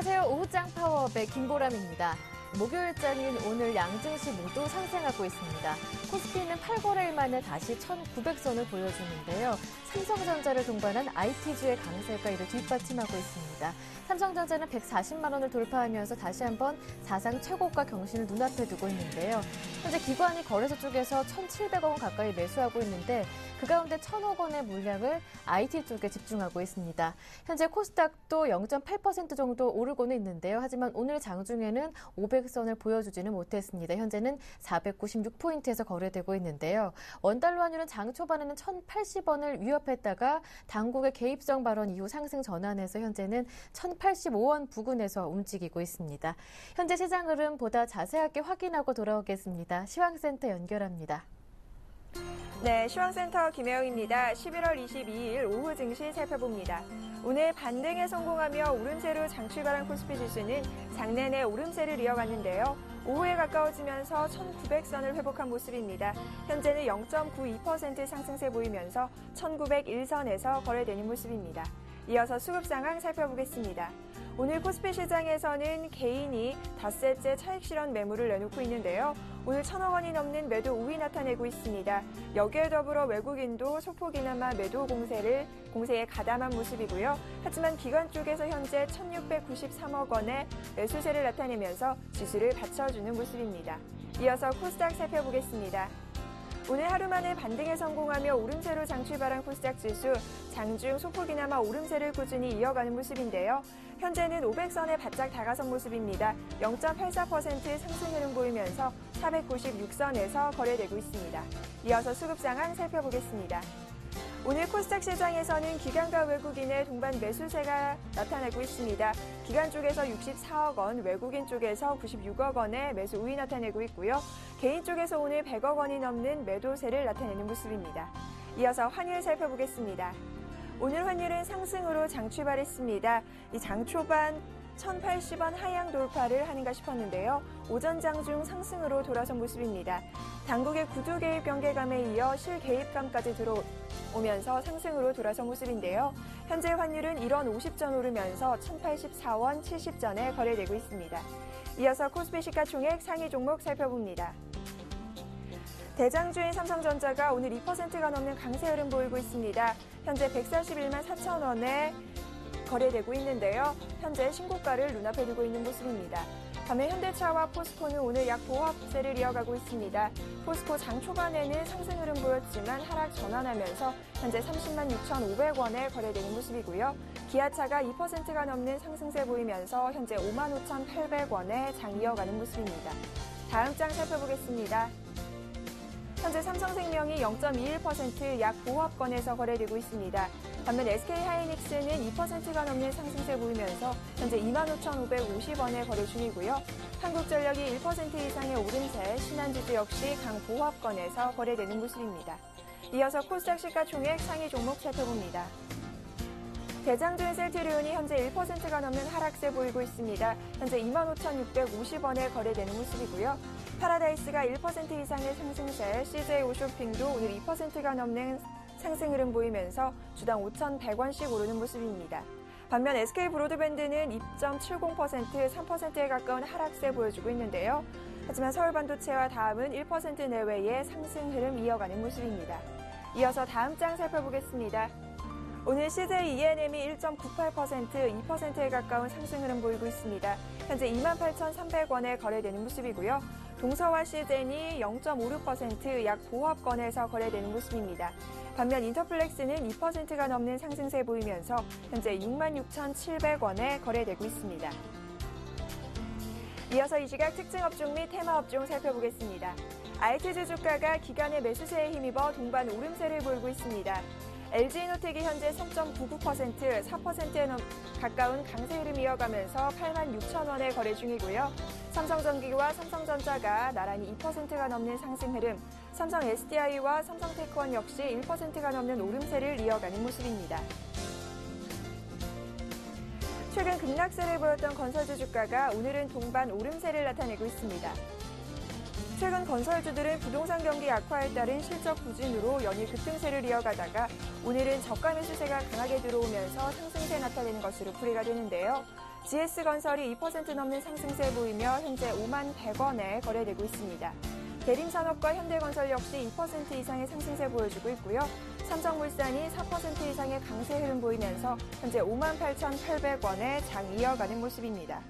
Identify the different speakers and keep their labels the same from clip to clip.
Speaker 1: 안녕하세요. 오후장 파워업의 김보람입니다. 목요일장인 오늘 양증시 모두 상승하고 있습니다. 코스피는 8거래일 만에 다시 1,900선을 보여주는데요. 삼성전자를 동반한 IT주의 강세가 이를 뒷받침하고 있습니다. 삼성전자는 140만 원을 돌파하면서 다시 한번 사상 최고가 경신을 눈앞에 두고 있는데요. 현재 기관이 거래소 쪽에서 1,700억 원 가까이 매수하고 있는데 그 가운데 1,000억 원의 물량을 IT 쪽에 집중하고 있습니다. 현재 코스닥도 0.8% 정도 오르고는 있는데요. 하지만 오늘 장중에는 500선을 보여주지는 못했습니다. 현재는 496포인트에서 거래되고 있는데요. 원달러 환율은 장 초반에는 1,080원을 위협했다가 당국의 개입성 발언 이후 상승 전환해서 현재는 1,085원 부근에서 움직이고 있습니다. 현재 시장 흐름 보다 자세하게 확인하고 돌아오겠습니다. 시황센터 연결합니다.
Speaker 2: 네, 시황센터 김혜영입니다. 11월 22일 오후 증시 살펴봅니다. 오늘 반등에 성공하며 오름세로 장출발한 코스피 지수는 장내내 오름세를 이어갔는데요. 오후에 가까워지면서 1,900선을 회복한 모습입니다. 현재는 0.92% 상승세 보이면서 1,901선에서 거래되는 모습입니다. 이어서 수급 상황 살펴보겠습니다. 오늘 코스피 시장에서는 개인이 닷새째 차익 실현 매물을 내놓고 있는데요. 오늘 1,000억 원이 넘는 매도 우위 나타내고 있습니다. 여기에 더불어 외국인도 소폭이나마 매도 공세에 가담한 모습이고요. 하지만 기관 쪽에서 현재 1,693억 원의 매수세를 나타내면서 지수를 받쳐주는 모습입니다. 이어서 코스닥 살펴보겠습니다. 오늘 하루 만에 반등에 성공하며 오름세로 장출발한 코스닥 지수, 장중 소폭이나마 오름세를 꾸준히 이어가는 모습인데요. 현재는 500선에 바짝 다가선 모습입니다. 0.84% 상승 흐름 보이면서 496선에서 거래되고 있습니다. 이어서 수급 상황 살펴보겠습니다. 오늘 코스닥 시장에서는 기관과 외국인의 동반 매수세가 나타나고 있습니다. 기관 쪽에서 64억 원, 외국인 쪽에서 96억 원의 매수 우위 나타내고 있고요. 개인 쪽에서 오늘 100억 원이 넘는 매도세를 나타내는 모습입니다. 이어서 환율 살펴보겠습니다. 오늘 환율은 상승으로 장 출발했습니다. 이 장 초반 1,080원 하향 돌파를 하는가 싶었는데요. 오전 장중 상승으로 돌아선 모습입니다. 당국의 구두 개입 경계감에 이어 실 개입감까지 들어오면서 상승으로 돌아선 모습인데요. 현재 환율은 1원 50전 오르면서 1,084원 70전에 거래되고 있습니다. 이어서 코스피 시가총액 상위 종목 살펴봅니다. 대장주인 삼성전자가 오늘 2%가 넘는 강세 흐름 보이고 있습니다. 현재 141만 4천 원에 거래되고 있는데요. 현재 신고가를 눈앞에 두고 있는 모습입니다. 반면 현대차와 포스코는 오늘 약 보합세를 이어가고 있습니다. 포스코 장 초반에는 상승 흐름 보였지만 하락 전환하면서 현재 30만 6,500원에 거래되는 모습이고요. 기아차가 2%가 넘는 상승세 보이면서 현재 55,800원에 장 이어가는 모습입니다. 다음 장 살펴보겠습니다. 현재 삼성생명이 0.21% 약 보합권에서 거래되고 있습니다. 반면 SK하이닉스는 2%가 넘는 상승세 보이면서 현재 25,550원에 거래 중이고요. 한국전력이 1% 이상의 오름세, 신한지주 역시 강보합권에서 거래되는 모습입니다. 이어서 코스닥 시가총액 상위 종목 살펴봅니다. 대장주인 셀트리온이 현재 1%가 넘는 하락세 보이고 있습니다. 현재 25,650원에 거래되는 모습이고요. 파라다이스가 1% 이상의 상승세, CJ오쇼핑도 오늘 2%가 넘는 상승 흐름 보이면서 주당 5,100원씩 오르는 모습입니다. 반면 SK브로드밴드는 2.70%, 3%에 가까운 하락세 보여주고 있는데요. 하지만 서울반도체와 다음은 1% 내외의 상승 흐름 이어가는 모습입니다. 이어서 다음 장 살펴보겠습니다. 오늘 CJ ENM이 1.98%, 2%에 가까운 상승 흐름 보이고 있습니다. 현재 28,300원에 거래되는 모습이고요. 동서와 CJN이 0.56% 약 보합권에서 거래되는 모습입니다. 반면 인터플렉스는 2%가 넘는 상승세 보이면서 현재 66,700원에 거래되고 있습니다. 이어서 이 시각 특징 업종 및 테마 업종 살펴보겠습니다. IT주 주가가 기관의 매수세에 힘입어 동반 오름세를 보이고 있습니다. LG이노텍이 현재 3.99%, 4%에 가까운 강세 흐름 이어가면서 86,000원에 거래 중이고요. 삼성전기와 삼성전자가 나란히 2%가 넘는 상승 흐름, 삼성 SDI와 삼성테크원 역시 1%가 넘는 오름세를 이어가는 모습입니다. 최근 급락세를 보였던 건설주 주가가 오늘은 동반 오름세를 나타내고 있습니다. 최근 건설주들은 부동산 경기 악화에 따른 실적 부진으로 연일 급등세를 이어가다가 오늘은 저가 매수세가 강하게 들어오면서 상승세 나타내는 것으로 풀이가 되는데요. GS건설이 2% 넘는 상승세 보이며 현재 5만 100원에 거래되고 있습니다. 대림산업과 현대건설 역시 2% 이상의 상승세 보여주고 있고요. 삼성물산이 4% 이상의 강세 흐름 보이면서 현재 58,800원에 장 이어가는 모습입니다.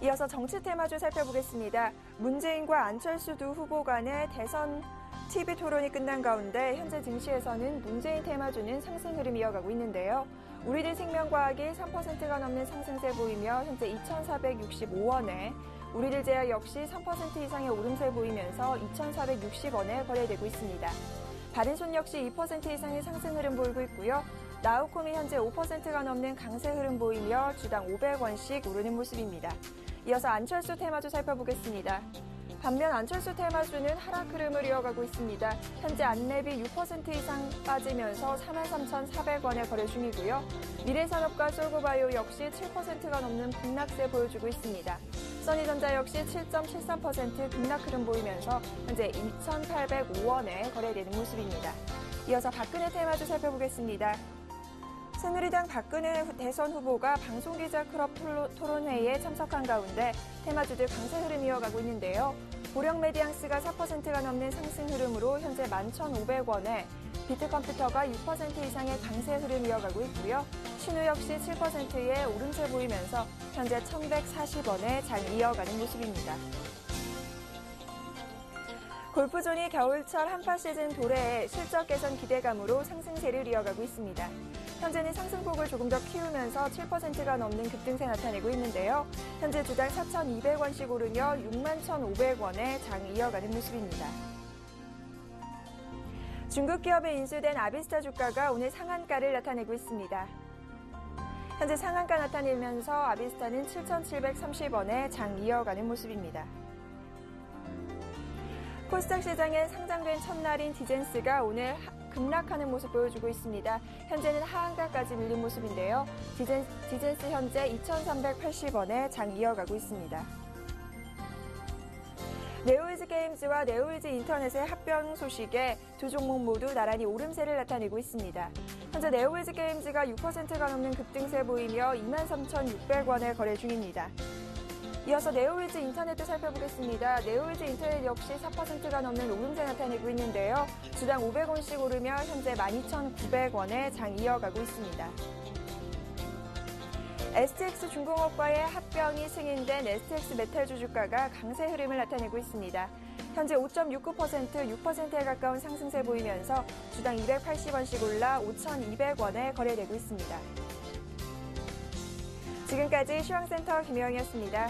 Speaker 2: 이어서 정치 테마주 살펴보겠습니다. 문재인과 안철수 두 후보 간의 대선 TV 토론이 끝난 가운데 현재 증시에서는 문재인 테마주는 상승 흐름 이어가고 있는데요. 우리들 생명과학이 3%가 넘는 상승세 보이며 현재 2,465원에 우리들 제약 역시 3% 이상의 오름세 보이면서 2,460원에 거래되고 있습니다. 바른손 역시 2% 이상의 상승 흐름 보이고 있고요. 나우콤이 현재 5%가 넘는 강세 흐름 보이며 주당 500원씩 오르는 모습입니다. 이어서 안철수 테마주 살펴보겠습니다. 반면 안철수 테마주는 하락 흐름을 이어가고 있습니다. 현재 안랩이 6% 이상 빠지면서 43,400원에 거래 중이고요. 미래산업과 솔고바이오 역시 7%가 넘는 급락세 보여주고 있습니다. 써니전자 역시 7.73% 급락 흐름 보이면서 현재 2,805원에 거래되는 모습입니다. 이어서 박근혜 테마주 살펴보겠습니다. 새누리당 박근혜 대선 후보가 방송기자 클럽 토론회에 참석한 가운데 테마주들 강세 흐름 이어가고 있는데요. 보령메디앙스가 4%가 넘는 상승 흐름으로 현재 11,500원에 비트컴퓨터가 6% 이상의 강세 흐름 이어가고 있고요. 신우 역시 7%의 오름세 보이면서 현재 1,140원에 장 이어가는 모습입니다. 골프존이 겨울철 한파 시즌 도래에 실적 개선 기대감으로 상승세를 이어가고 있습니다. 현재는 상승폭을 조금 더 키우면서 7%가 넘는 급등세 나타내고 있는데요. 현재 주당 4,200원씩 오르며 61,500원에 장 이어가는 모습입니다. 중국 기업에 인수된 아비스타 주가가 오늘 상한가를 나타내고 있습니다. 현재 상한가 나타내면서 아비스타는 7,730원에 장 이어가는 모습입니다. 코스닥 시장에 상장된 첫날인 디젠스가 오늘 급락하는 모습 보여주고 있습니다. 현재는 하한가까지 밀린 모습인데요. 디젠스 현재 2,380원에 장 이어가고 있습니다. 네오이즈 게임즈와 네오이즈 인터넷의 합병 소식에 두 종목 모두 나란히 오름세를 나타내고 있습니다. 현재 네오이즈 게임즈가 6%가 넘는 급등세 보이며 23,600원에 거래 중입니다. 이어서 네오이즈 인터넷도 살펴보겠습니다. 네오이즈 인터넷 역시 4%가 넘는 오름세 나타내고 있는데요. 주당 500원씩 오르며 현재 12,900원에 장 이어가고 있습니다. STX 중공업과의 합병이 승인된 STX 메탈주 주가가 강세 흐름을 나타내고 있습니다. 현재 5.69%, 6%에 가까운 상승세 보이면서 주당 280원씩 올라 5,200원에 거래되고 있습니다. 지금까지 시황센터 김혜영이었습니다.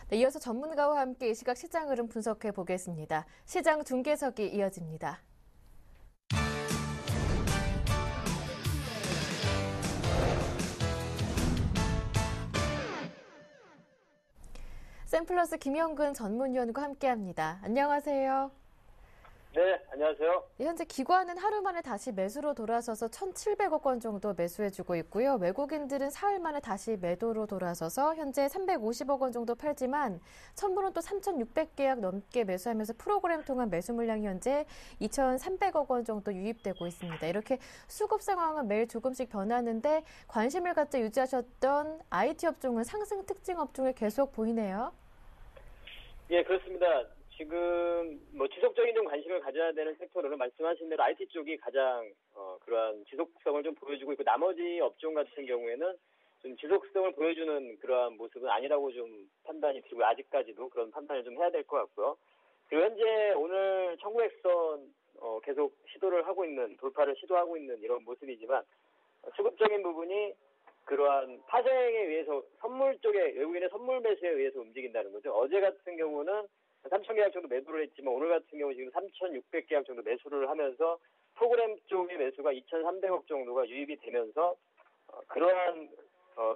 Speaker 1: 네, 이어서 전문가와 함께 이 시각 시장 흐름 분석해 보겠습니다. 시장 중계석이 이어집니다. 샘플러스 김영근 전문위원과 함께합니다. 안녕하세요.
Speaker 3: 네, 안녕하세요.
Speaker 1: 현재 기관은 하루 만에 다시 매수로 돌아서서 1,700억 원 정도 매수해주고 있고요. 외국인들은 사흘 만에 다시 매도로 돌아서서 현재 350억 원 정도 팔지만 선물은 또 3,600계약 넘게 매수하면서 프로그램 통한 매수 물량이 현재 2,300억 원 정도 유입되고 있습니다. 이렇게 수급 상황은 매일 조금씩 변하는데 관심을 갖자 유지하셨던 IT 업종은 상승 특징 업종에 계속 보이네요.
Speaker 3: 예, 그렇습니다. 지금 지속적인 좀 관심을 가져야 되는 섹터로는 말씀하신 대로 IT 쪽이 가장 그러한 지속성을 좀 보여주고 있고 나머지 업종 같은 경우에는 좀 지속성을 보여주는 그러한 모습은 아니라고 좀 판단이 들고 아직까지도 그런 판단을 좀 해야 될 것 같고요. 그리고 현재 오늘 1,900선 계속 시도를 하고 있는 돌파를 시도하고 있는 이런 모습이지만 수급적인 부분이 그러한 파생에 의해서 선물 쪽에 외국인의 선물 매수에 의해서 움직인다는 거죠. 어제 같은 경우는 3,000계약 정도 매도를 했지만 오늘 같은 경우 지금 3,600계약 정도 매수를 하면서 프로그램 쪽의 매수가 2,300억 정도가 유입이 되면서 그러한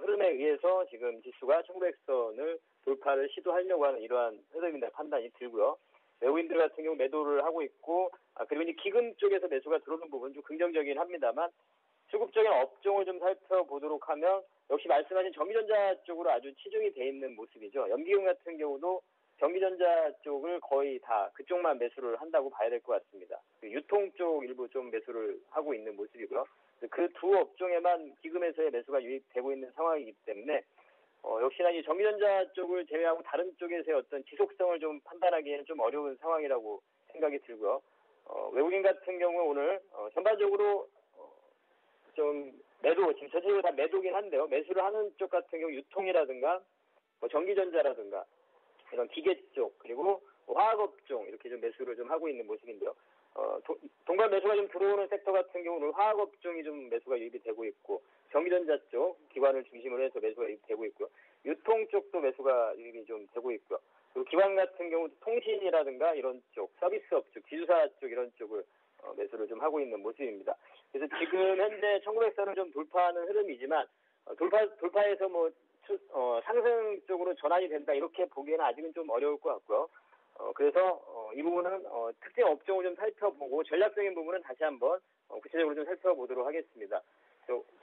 Speaker 3: 흐름에 의해서 지금 지수가 1,900선을 돌파를 시도하려고 하는 이러한 흐름이다 판단이 들고요. 외국인들 같은 경우 매도를 하고 있고 그리고 이제 기금 쪽에서 매수가 들어오는 부분은 좀 긍정적이긴 합니다만 수급적인 업종을 좀 살펴보도록 하면 역시 말씀하신 전기전자 쪽으로 아주 치중이 돼 있는 모습이죠. 연기금 같은 경우도 전기전자 쪽을 거의 다 그쪽만 매수를 한다고 봐야 될 것 같습니다. 유통 쪽 일부 좀 매수를 하고 있는 모습이고요. 그 두 업종에만 기금에서의 매수가 유입되고 있는 상황이기 때문에 역시나 이 전기전자 쪽을 제외하고 다른 쪽에서의 어떤 지속성을 좀 판단하기에는 좀 어려운 상황이라고 생각이 들고요. 외국인 같은 경우 오늘 전반적으로 좀 매도, 지금 전체적으로 다 매도긴 한데요. 매수를 하는 쪽 같은 경우 유통이라든가 뭐 전기전자라든가 이런 기계 쪽 그리고 화학업종 이렇게 좀 매수를 좀 하고 있는 모습인데요. 동반 매수가 좀 들어오는 섹터 같은 경우는 화학업종이 좀 매수가 유입이 되고 있고 전기전자 쪽 기관을 중심으로 해서 매수가 유입되고 있고요. 유통 쪽도 매수가 유입이 좀 되고 있고요. 그리고 기관 같은 경우 통신이라든가 이런 쪽, 서비스업 쪽, 기술사 쪽 이런 쪽을 매수를 좀 하고 있는 모습입니다. 그래서 지금 현재 1900선을 좀 돌파하는 흐름이지만 돌파해서 뭐 상승 쪽으로 전환이 된다 이렇게 보기에는 아직은 좀 어려울 것 같고요. 그래서 이 부분은 특정 업종을 좀 살펴보고 전략적인 부분은 다시 한번 구체적으로 좀 살펴보도록 하겠습니다.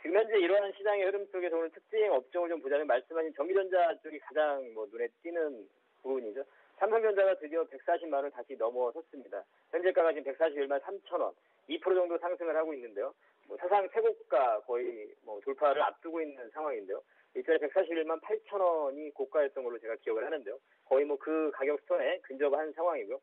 Speaker 3: 지금 현재 이러한 시장의 흐름 속에서 오늘 특징 업종을 좀 보자면 말씀하신 전기전자 쪽이 가장 눈에 띄는 부분이죠. 삼성전자가 드디어 140만 원 다시 넘어섰습니다. 현재가가 지금 141만 3천 원, 2% 정도 상승을 하고 있는데요. 사상 최고가 거의 돌파를 앞두고 있는 상황인데요. 일전에 141만 8천 원이 고가였던 걸로 제가 기억을 하는데요. 거의 그 가격 선에 근접한 상황이고요.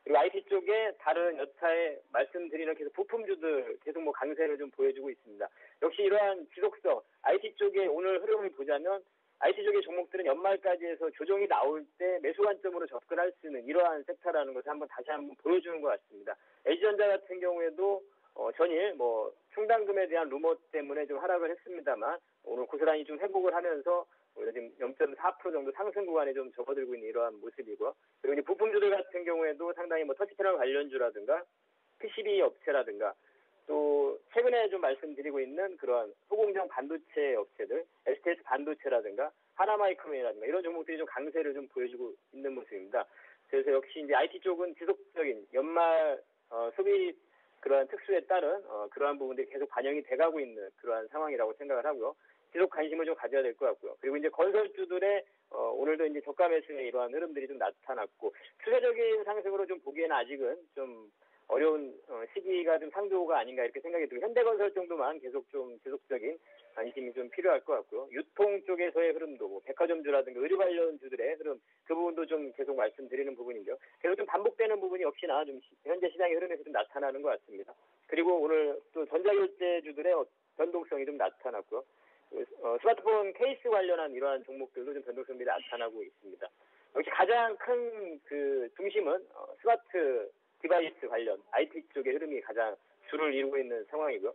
Speaker 3: 그리고 IT 쪽에 다른 여타의 말씀드리는 계속 부품주들 계속 강세를 좀 보여주고 있습니다. 역시 이러한 지속성, IT 쪽의 오늘 흐름을 보자면 IT 쪽의 종목들은 연말까지 해서 조정이 나올 때 매수 관점으로 접근할 수 있는 이러한 섹터라는 것을 다시 한번 보여주는 것 같습니다. LG전자 같은 경우에도 전일 충당금에 대한 루머 때문에 좀 하락을 했습니다만 오늘 고스란히 좀 회복을 하면서 지금 0.4% 정도 상승 구간에 좀 접어들고 있는 이러한 모습이고요. 그리고 이제 부품주들 같은 경우에도 상당히 터치패널 관련주라든가 PCB 업체라든가 또 최근에 좀 말씀드리고 있는 그런 소공정 반도체 업체들, STS 반도체라든가 하나마이크론이라든가 이런 종목들이 좀 강세를 좀 보여주고 있는 모습입니다. 그래서 역시 이제 IT 쪽은 지속적인 연말 소비 그러한 특수에 따른 그러한 부분들이 계속 반영이 돼가고 있는 그러한 상황이라고 생각을 하고요. 지속 관심을 좀 가져야 될 것 같고요. 그리고 이제 건설주들의 오늘도 이제 저가 매수의 이러한 흐름들이 좀 나타났고 추세적인 상승으로 좀 보기에는 아직은 좀 어려운 시기가 좀 상조가 아닌가 이렇게 생각이 들고 현대건설 정도만 계속 좀 지속적인 관심이 좀 필요할 것 같고요. 유통 쪽에서의 흐름도 백화점주라든가 의류 관련주들의 흐름 그 부분도 좀 계속 말씀드리는 부분인데요. 계속 좀 반복되는 부분이 역시나 좀 현재 시장의 흐름에서 좀 나타나는 것 같습니다. 그리고 오늘 또 전자결제주들의 변동성이 좀 나타났고요. 스마트폰 케이스 관련한 이러한 종목들도 좀 변동성이 나타나고 있습니다. 역시 가장 큰 중심은 스마트 디바이스 관련 IT 쪽의 흐름이 가장 주를 이루고 있는 상황이고요.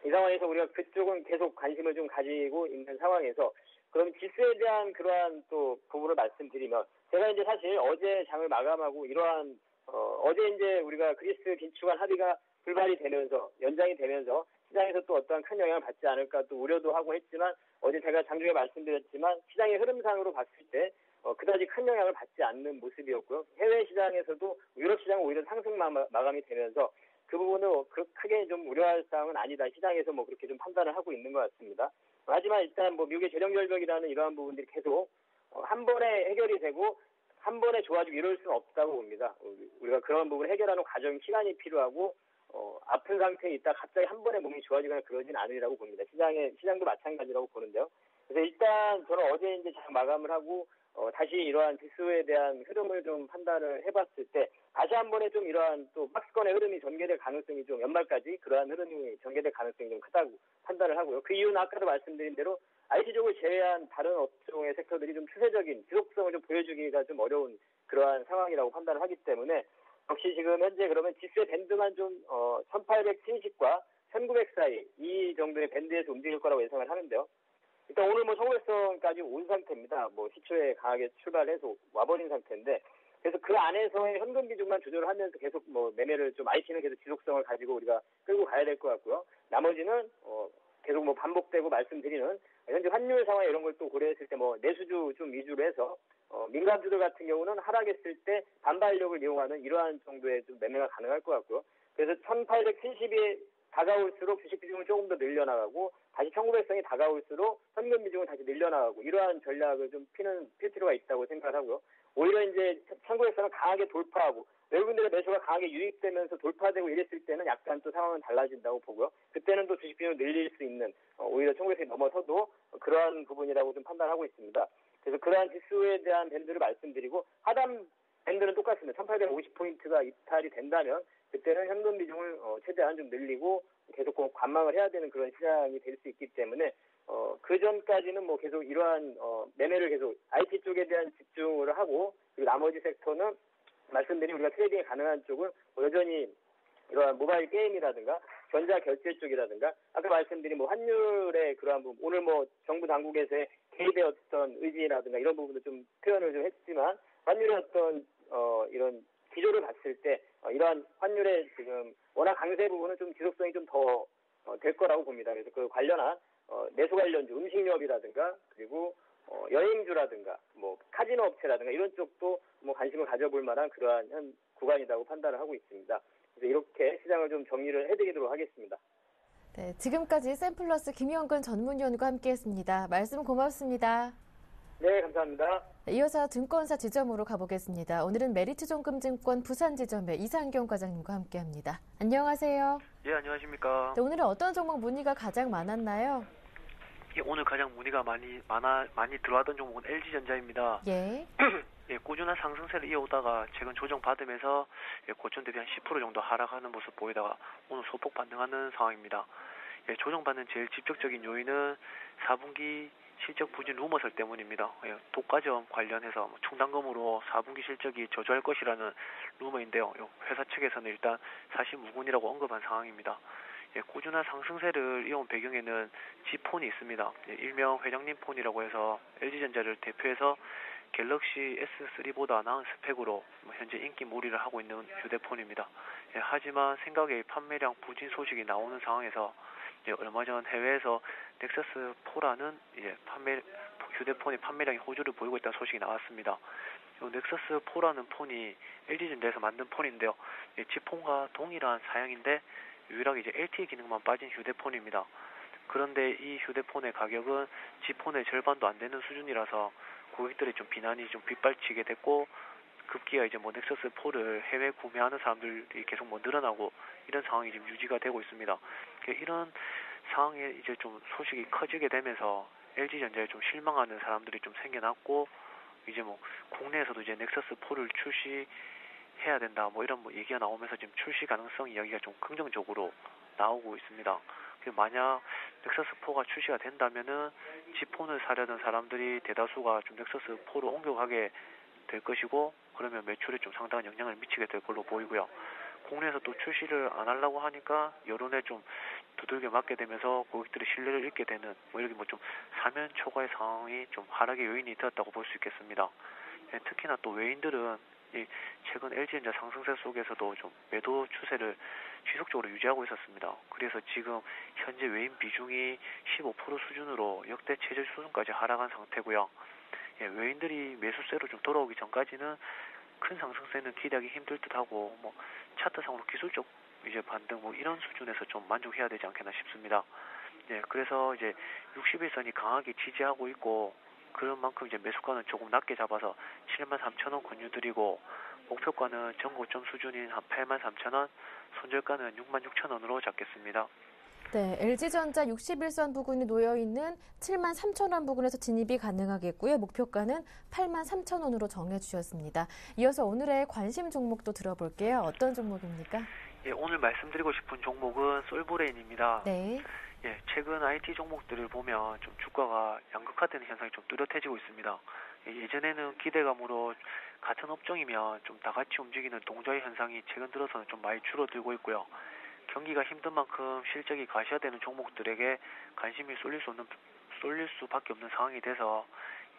Speaker 3: 이 상황에서 우리가 그쪽은 계속 관심을 좀 가지고 있는 상황에서 그럼 지수에 대한 그러한 또 부분을 말씀드리면 제가 이제 사실 어제 장을 마감하고 이러한 어제 이제 우리가 그리스 긴축안 합의가 불발이 되면서 연장이 되면서 시장에서 또 어떠한 큰 영향을 받지 않을까 또 우려도 하고 했지만 어제 제가 장중에 말씀드렸지만 시장의 흐름상으로 봤을 때 그다지 큰 영향을 받지 않는 모습이었고요. 해외 시장에서도 유럽 시장은 오히려 상승 마감이 되면서 그 부분은 크게 좀 우려할 사항은 아니다. 시장에서 그렇게 좀 판단을 하고 있는 것 같습니다. 하지만 일단 미국의 재정 절벽이라는 이러한 부분들이 계속 한 번에 해결이 되고 한 번에 좋아지고 이럴 수는 없다고 봅니다. 우리가 그런 부분을 해결하는 과정이 시간이 필요하고 아픈 상태에 있다 갑자기 한 번에 몸이 좋아지거나 그러진 않으리라고 봅니다. 시장도 마찬가지라고 보는데요. 그래서 일단 저는 어제 이제 장 마감을 하고 다시 이러한 지수에 대한 흐름을 좀 판단을 해봤을 때 다시 한 번에 좀 이러한 또 박스권의 흐름이 전개될 가능성이 좀 연말까지 그러한 흐름이 전개될 가능성이 좀 크다고 판단을 하고요. 그 이유는 아까도 말씀드린 대로 IT 쪽을 제외한 다른 업종의 섹터들이 좀 추세적인 지속성을 좀 보여주기가 좀 어려운 그러한 상황이라고 판단을 하기 때문에 역시 지금 현재 그러면 지수의 밴드만 좀 1870과 1900 사이 이 정도의 밴드에서 움직일 거라고 예상을 하는데요. 일단 오늘 1900선까지 온 상태입니다. 시초에 강하게 출발해서 와버린 상태인데 그래서 그 안에서의 현금 비중만 조절을 하면서 계속 매매를 좀 IT는 계속 지속성을 가지고 우리가 끌고 가야 될 것 같고요. 나머지는 계속 반복되고 말씀드리는 현재 환율 상황 이런 걸 또 고려했을 때 내수주 좀 위주로 해서 민간주들 같은 경우는 하락했을 때 반발력을 이용하는 이러한 정도의 좀 매매가 가능할 것 같고요. 그래서 1870이 다가올수록 주식 비중을 조금 더 늘려나가고 다시 1900선이 다가올수록 현금 비중을 다시 늘려나가고 이러한 전략을 좀 필 필요가 있다고 생각을 하고요. 오히려 이제 창고에서는 강하게 돌파하고 외국인들의 매수가 강하게 유입되면서 돌파되고 이랬을 때는 약간 또 상황은 달라진다고 보고요. 그때는 또 주식 비중을 늘릴 수 있는 오히려 1900이 넘어서도 그러한 부분이라고 좀 판단하고 있습니다. 그래서 그러한 지수에 대한 밴드를 말씀드리고 하단 밴드는 똑같습니다. 1850포인트가 이탈이 된다면 그때는 현금 비중을 최대한 좀 늘리고 계속 관망을 해야 되는 그런 시장이 될 수 있기 때문에 그 전까지는 뭐 계속 이러한 매매를 계속 IT 쪽에 대한 집중을 하고 그리고 나머지 섹터는 말씀드린 우리가 트레이딩이 가능한 쪽은 여전히 이러한 모바일 게임이라든가 전자 결제 쪽이라든가 아까 말씀드린 뭐 환율의 그러한 부분 오늘 뭐 정부 당국에서의 개입의 어떤 의지라든가 이런 부분도 좀 표현을 좀 했지만 환율의 어떤 이런 기조를 봤을 때 이러한 환율의 지금 워낙 강세 부분은 좀 지속성이 좀 더 될 거라고 봅니다. 그래서 그 관련한 내수 관련주 음식료업이라든가 그리고 여행주라든가 뭐 카지노 업체라든가 이런 쪽도 뭐 관심을 가져볼 만한 그러한 현 구간이라고 판단을 하고 있습니다. 그래서 이렇게 시장을 좀 정리를 해드리도록 하겠습니다.
Speaker 1: 네, 지금까지 샘플러스 김영근 전문위원과 함께했습니다. 말씀 고맙습니다.
Speaker 3: 네, 감사합니다.
Speaker 1: 이어서 증권사 지점으로 가보겠습니다. 오늘은 메리츠증권증권 부산지점의 이상경 과장님과 함께합니다. 안녕하세요.
Speaker 4: 예, 안녕하십니까.
Speaker 1: 네, 오늘은 어떤 종목 문의가 가장 많았나요?
Speaker 4: 예, 오늘 가장 문의가 많이 들어왔던 종목은 LG전자입니다.
Speaker 1: 예.
Speaker 4: 예, 꾸준한 상승세를 이어오다가 최근 조정 받으면서 고점 대비 한 10% 정도 하락하는 모습 보이다가 오늘 소폭 반등하는 상황입니다. 예, 조정받는 제일 직접적인 요인은 4분기 실적 부진 루머설 때문입니다. 예, 독과점 관련해서 충당금으로 4분기 실적이 저조할 것이라는 루머인데요. 회사 측에서는 일단 사실 무근이라고 언급한 상황입니다. 예, 꾸준한 상승세를 이어온 배경에는 G폰이 있습니다. 예, 일명 회장님 폰이라고 해서 LG전자를 대표해서 갤럭시 S3보다 나은 스펙으로 현재 인기몰이를 하고 있는 휴대폰입니다. 예, 하지만 생각외 판매량 부진 소식이 나오는 상황에서 얼마 전 해외에서 넥서스 4라는 휴대폰의 판매량이 호조를 보이고 있다는 소식이 나왔습니다. 넥서스 4라는 폰이 LG전자에서 만든 폰인데요. G폰과 동일한 사양인데 유일하게 이제 LTE 기능만 빠진 휴대폰입니다. 그런데 이 휴대폰의 가격은 G폰의 절반도 안 되는 수준이라서 고객들이 좀 비난이 좀 빗발치게 됐고 급기야 이제 넥서스 4를 해외 구매하는 사람들이 계속 늘어나고 이런 상황이 지금 유지가 되고 있습니다. 이런 상황에 이제 좀 소식이 커지게 되면서 LG전자에 좀 실망하는 사람들이 좀 생겨났고 이제 국내에서도 이제 넥서스 4를 출시해야 된다 이런 얘기가 나오면서 지금 출시 가능성 이야기가 좀 긍정적으로 나오고 있습니다. 만약 넥서스 4가 출시가 된다면은 G폰을 사려던 사람들이 대다수가 좀 넥서스 4로 옮겨가게 될 것이고 그러면 매출에 좀 상당한 영향을 미치게 될 걸로 보이고요. 국내에서 또 출시를 안 하려고 하니까 여론에 좀 두들겨 맞게 되면서 고객들의 신뢰를 잃게 되는 이렇게 좀 사면 초과의 상황이 좀 하락의 요인이 되었다고 볼 수 있겠습니다. 예, 특히나 또 외인들은 최근 LG전자 상승세 속에서도 좀 매도 추세를 지속적으로 유지하고 있었습니다. 그래서 지금 현재 외인 비중이 15% 수준으로 역대 최저 수준까지 하락한 상태고요. 예, 외인들이 매수세로 좀 돌아오기 전까지는 큰 상승세는 기대하기 힘들 듯하고 차트상으로 기술적 이제 반등 이런 수준에서 좀 만족해야 되지 않겠나 싶습니다. 예, 그래서 이제 60일선이 강하게 지지하고 있고 그런 만큼 이제 매수가는 조금 낮게 잡아서 73,000원 권유드리고 목표가는 전고점 수준인 한 83,000원, 손절가는 66,000원으로 잡겠습니다.
Speaker 1: 네, LG전자 61선 부근이 놓여있는 73,000원 부근에서 진입이 가능하겠고요. 목표가는 83,000원으로 정해주셨습니다. 이어서 오늘의 관심 종목도 들어볼게요. 어떤 종목입니까?
Speaker 4: 예, 오늘 말씀드리고 싶은 종목은 솔브레인입니다.
Speaker 1: 네.
Speaker 4: 예, 최근 IT 종목들을 보면 좀 주가가 양극화되는 현상이 좀 뚜렷해지고 있습니다. 예전에는 기대감으로 같은 업종이면 좀 다 같이 움직이는 동조의 현상이 최근 들어서는 좀 많이 줄어들고 있고요. 경기가 힘든 만큼 실적이 가시화되는 종목들에게 관심이 쏠릴 수밖에 없는 상황이 돼서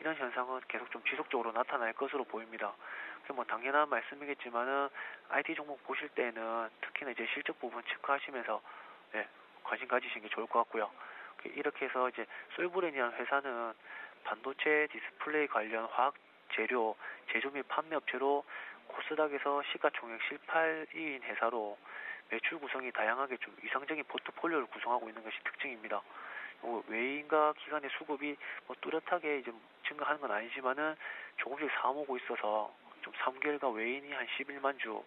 Speaker 4: 이런 현상은 계속 좀 지속적으로 나타날 것으로 보입니다. 당연한 말씀이겠지만은 IT 종목 보실 때는 특히나 이제 실적 부분 체크하시면서 관심 가지시는 게 좋을 것 같고요. 이렇게 해서 이제 솔브레인이라는 회사는 반도체 디스플레이 관련 화학 재료 제조 및 판매 업체로 코스닥에서 시가총액 18위인 회사로 매출 구성이 다양하게 좀 이상적인 포트폴리오를 구성하고 있는 것이 특징입니다. 외인과 기관의 수급이 뭐 뚜렷하게 이제 증가하는 건 아니지만은 조금씩 사모고 있어서 좀 3개월간 외인이 한 11만 주,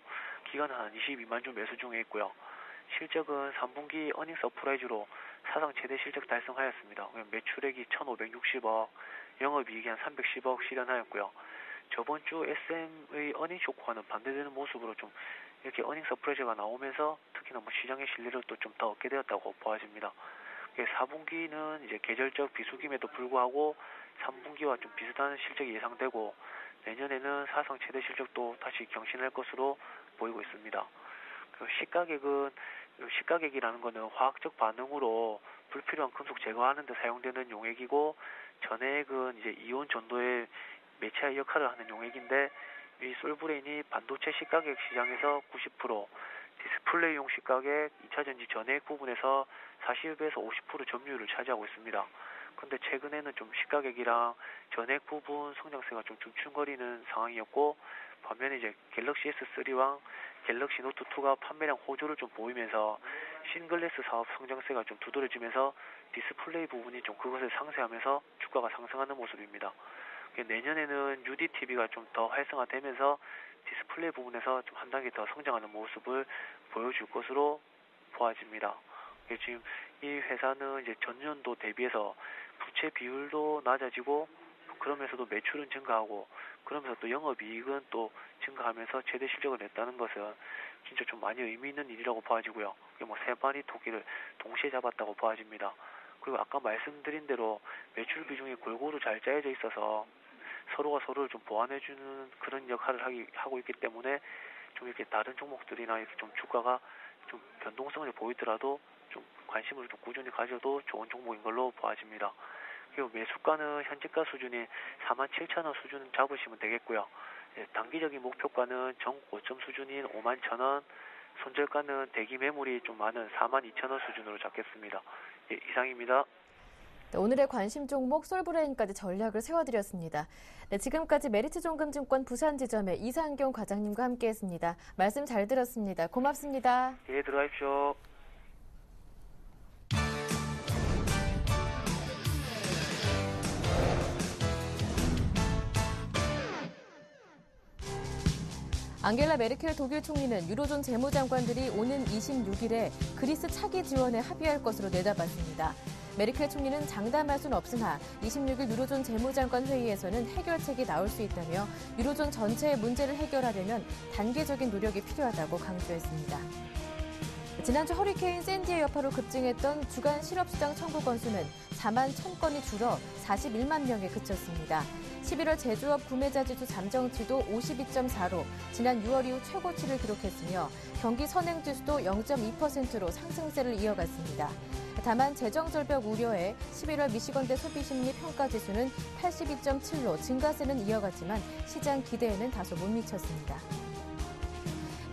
Speaker 4: 기관은 한 22만 주 매수 중에 있고요. 실적은 3분기 어닝 서프라이즈로 사상 최대 실적 달성하였습니다. 매출액이 1,560억, 영업이익이 한 310억 실현하였고요. 저번 주 SM의 어닝 쇼크와는 반대되는 모습으로 좀 이렇게 어닝 서프라이즈가 나오면서 특히나 뭐 시장의 신뢰를 또 좀 더 얻게 되었다고 보아집니다. 4분기는 이제 계절적 비수기임에도 불구하고 3분기와 좀 비슷한 실적이 예상되고 내년에는 사상 최대 실적도 다시 경신할 것으로 보이고 있습니다. 시가객이라는 것은 화학적 반응으로 불필요한 금속 제거하는 데 사용되는 용액이고 전해액은 이제 이온 전도의 매체의 역할을 하는 용액인데 이 솔브레인이 반도체 시가객 시장에서 90%, 디스플레이용 시가객, 2차전지 전해액 부분에서 40에서 50% 점유율을 차지하고 있습니다. 그런데 최근에는 좀 시가객이랑 전해액 부분 성장세가 좀 춤춤거리는 상황이었고 반면에 이제 갤럭시 S3와 갤럭시 노트2가 판매량 호조를 좀 보이면서 싱글레스 사업 성장세가 좀 두드러지면서 디스플레이 부분이 좀 그것을 상쇄하면서 주가가 상승하는 모습입니다. 내년에는 UDTV가 좀 더 활성화되면서 디스플레이 부분에서 좀 한 단계 더 성장하는 모습을 보여줄 것으로 보아집니다. 지금 이 회사는 이제 전년도 대비해서 부채 비율도 낮아지고 그러면서도 매출은 증가하고 그러면서 또 영업이익은 또 증가하면서 최대 실적을 냈다는 것은 진짜 좀 많이 의미 있는 일이라고 보아지고요. 뭐 세 마리 토끼를 동시에 잡았다고 보아집니다. 그리고 아까 말씀드린 대로 매출 비중이 골고루 잘 짜여져 있어서 서로가 서로를 좀 보완해주는 그런 역할을 하고 있기 때문에 좀 이렇게 다른 종목들이나 이렇게 좀 주가가 좀 변동성을 보이더라도 좀 관심을 좀 꾸준히 가져도 좋은 종목인 걸로 보아집니다. 그리고 매수가는 현재가 수준인 47,000원 수준 잡으시면 되겠고요. 단기적인 목표가는 전고점 수준인 51,000원, 손절가는 대기 매물이 좀 많은 42,000원 수준으로 잡겠습니다. 이상입니다.
Speaker 1: 네, 오늘의 관심 종목 솔브레인까지 전략을 세워드렸습니다. 네, 지금까지 메리츠종금증권 부산지점의 이상경 과장님과 함께했습니다. 말씀 잘 들었습니다. 고맙습니다.
Speaker 4: 예, 들어가십시오.
Speaker 1: 앙겔라 메르켈 독일 총리는 유로존 재무장관들이 오는 26일에 그리스 차기 지원에 합의할 것으로 내다봤습니다. 메르켈 총리는 장담할 수는 없으나 26일 유로존 재무장관 회의에서는 해결책이 나올 수 있다며 유로존 전체의 문제를 해결하려면 단계적인 노력이 필요하다고 강조했습니다. 지난주 허리케인 샌디의 여파로 급증했던 주간 실업시장 청구 건수는 4만 1,000건이 줄어 41만 명에 그쳤습니다. 11월 제조업 구매자 지수 잠정치도 52.4로 지난 6월 이후 최고치를 기록했으며 경기 선행 지수도 0.2%로 상승세를 이어갔습니다. 다만 재정 절벽 우려에 11월 미시건대 소비심리 평가 지수는 82.7로 증가세는 이어갔지만 시장 기대에는 다소 못 미쳤습니다.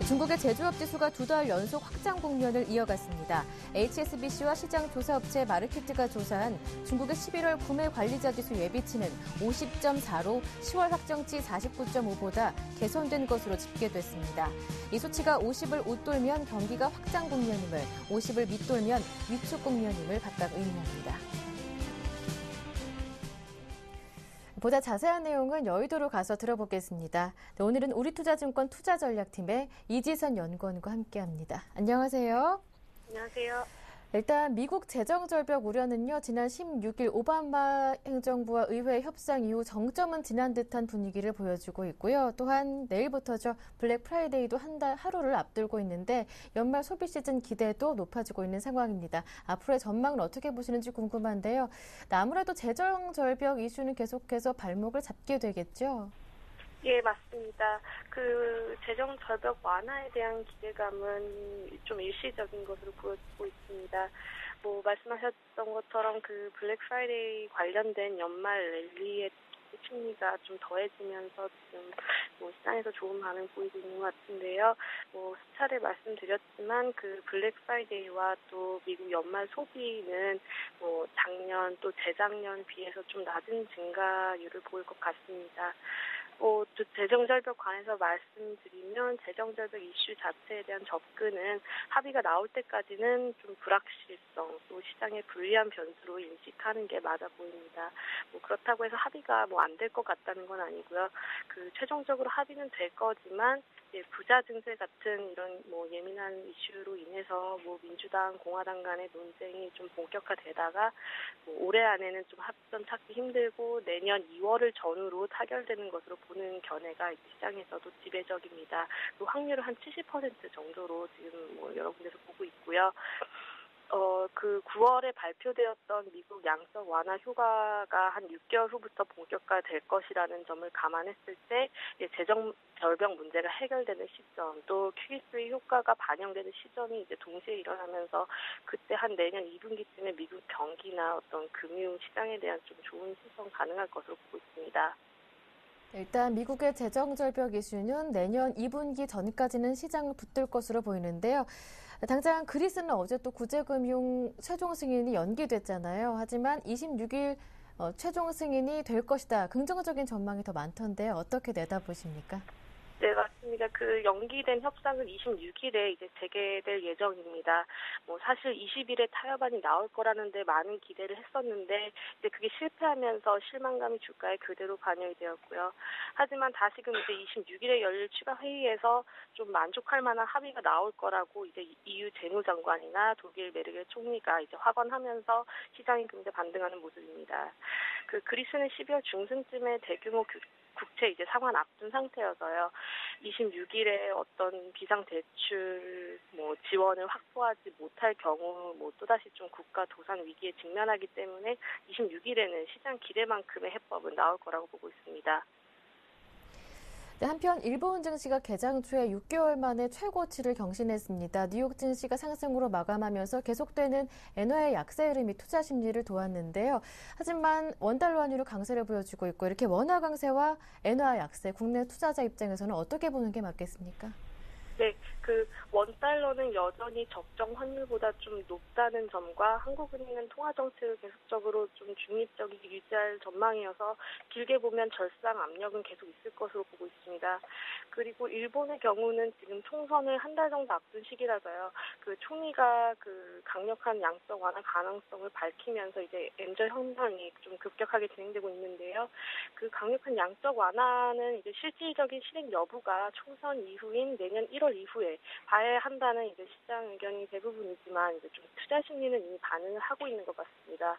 Speaker 1: 중국의 제조업 지수가 2달 연속 확장 국면을 이어갔습니다. HSBC와 시장조사업체 마르키트가 조사한 중국의 11월 구매 관리자 지수 예비치는 50.4로 10월 확정치 49.5보다 개선된 것으로 집계됐습니다. 이 수치가 50을 웃돌면 경기가 확장 국면임을, 50을 밑돌면 위축 국면임을 각각 의미합니다. 보다 자세한 내용은 여의도로 가서 들어보겠습니다. 네, 오늘은 우리투자증권 투자전략팀의 이지선 연구원과 함께합니다. 안녕하세요.
Speaker 5: 안녕하세요.
Speaker 1: 일단 미국 재정 절벽 우려는요. 지난 16일 오바마 행정부와 의회 협상 이후 정점은 지난 듯한 분위기를 보여주고 있고요. 또한 내일부터죠. 블랙 프라이데이도 하루를 앞두고 있는데 연말 소비 시즌 기대도 높아지고 있는 상황입니다. 앞으로의 전망은 어떻게 보시는지 궁금한데요. 아무래도 재정 절벽 이슈는 계속해서 발목을 잡게 되겠죠?
Speaker 5: 예, 맞습니다. 재정 절벽 완화에 대한 기대감은 좀 일시적인 것으로 보여지고 있습니다. 말씀하셨던 것처럼 블랙 프라이데이 관련된 연말 랠리의 심리가 좀 더해지면서 지금 시장에서 좋은 반응 보이고 있는 것 같은데요. 수차례 말씀드렸지만 블랙 프라이데이와 또 미국 연말 소비는 작년 또 재작년 비해서 좀 낮은 증가율을 보일 것 같습니다. 재정절벽 관해서 말씀드리면 재정절벽 이슈 자체에 대한 접근은 합의가 나올 때까지는 좀 불확실성 또 시장에 불리한 변수로 인식하는 게 맞아 보입니다. 그렇다고 해서 합의가 안 될 것 같다는 건 아니고요. 최종적으로 합의는 될 거지만 부자 증세 같은 이런 예민한 이슈로 인해서 민주당, 공화당 간의 논쟁이 좀 본격화되다가 올해 안에는 좀 합점 찾기 힘들고 내년 2월을 전후로 타결되는 것으로 보는 견해가 시장에서도 지배적입니다. 그 확률은 한 70% 정도로 지금 여러 군데서 보고 있고요. 9월에 발표되었던 미국 양적 완화 효과가 한 6개월 후부터 본격화될 것이라는 점을 감안했을 때 재정 절벽 문제가 해결되는 시점, 또 QE3 효과가 반영되는 시점이 이제 동시에 일어나면서 그때 한 내년 2분기쯤에 미국 경기나 어떤 금융 시장에 대한 좀 좋은 시선 가능할 것으로 보고 있습니다.
Speaker 1: 일단 미국의 재정 절벽 이슈는 내년 2분기 전까지는 시장을 붙들 것으로 보이는데요. 당장 그리스는 어제 또 구제금융 최종 승인이 연기됐잖아요. 하지만 26일 최종 승인이 될 것이다. 긍정적인 전망이 더 많던데요. 어떻게 내다보십니까?
Speaker 5: 네, 맞습니다. 연기된 협상은 26일에 이제 재개될 예정입니다. 사실 20일에 타협안이 나올 거라는데 많은 기대를 했었는데 이제 그게 실패하면서 실망감이 주가에 그대로 반영이 되었고요. 하지만 다시금 이제 26일에 열릴 추가 회의에서 좀 만족할 만한 합의가 나올 거라고 이제 EU 재무장관이나 독일 메르켈 총리가 이제 확언하면서 시장이 굉장히 반등하는 모습입니다. 그리스는 12월 중순쯤에 대규모 국채 이제 상환 앞둔 상태여서요. 26일에 어떤 비상대출 지원을 확보하지 못할 경우 또다시 좀 국가 도산 위기에 직면하기 때문에 26일에는 시장 기대만큼의 해법은 나올 거라고 보고 있습니다.
Speaker 1: 네, 한편 일본 증시가 개장 초에 6개월 만에 최고치를 경신했습니다. 뉴욕 증시가 상승으로 마감하면서 계속되는 엔화의 약세 흐름이 투자 심리를 도왔는데요. 하지만 원달러 환율이 강세를 보여주고 있고 이렇게 원화 강세와 엔화 약세 국내 투자자 입장에서는 어떻게 보는 게 맞겠습니까?
Speaker 5: 네, 원달러는 여전히 적정 환율보다 좀 높다는 점과 한국은행은 통화 정책을 계속적으로 좀 중립적이게 유지할 전망이어서 길게 보면 절상 압력은 계속 있을 것으로 보고 있습니다. 그리고 일본의 경우는 지금 총선을 한 달 정도 앞둔 시기라서요. 총리가 강력한 양적 완화 가능성을 밝히면서 이제 엔저 현상이 좀 급격하게 진행되고 있는데요. 강력한 양적 완화는 이제 실질적인 실행 여부가 총선 이후인 내년 1월 이후에 봐야 한다는 이제 시장 의견이 대부분이지만 이제 좀 투자 심리는 이미 반응을 하고 있는 것 같습니다.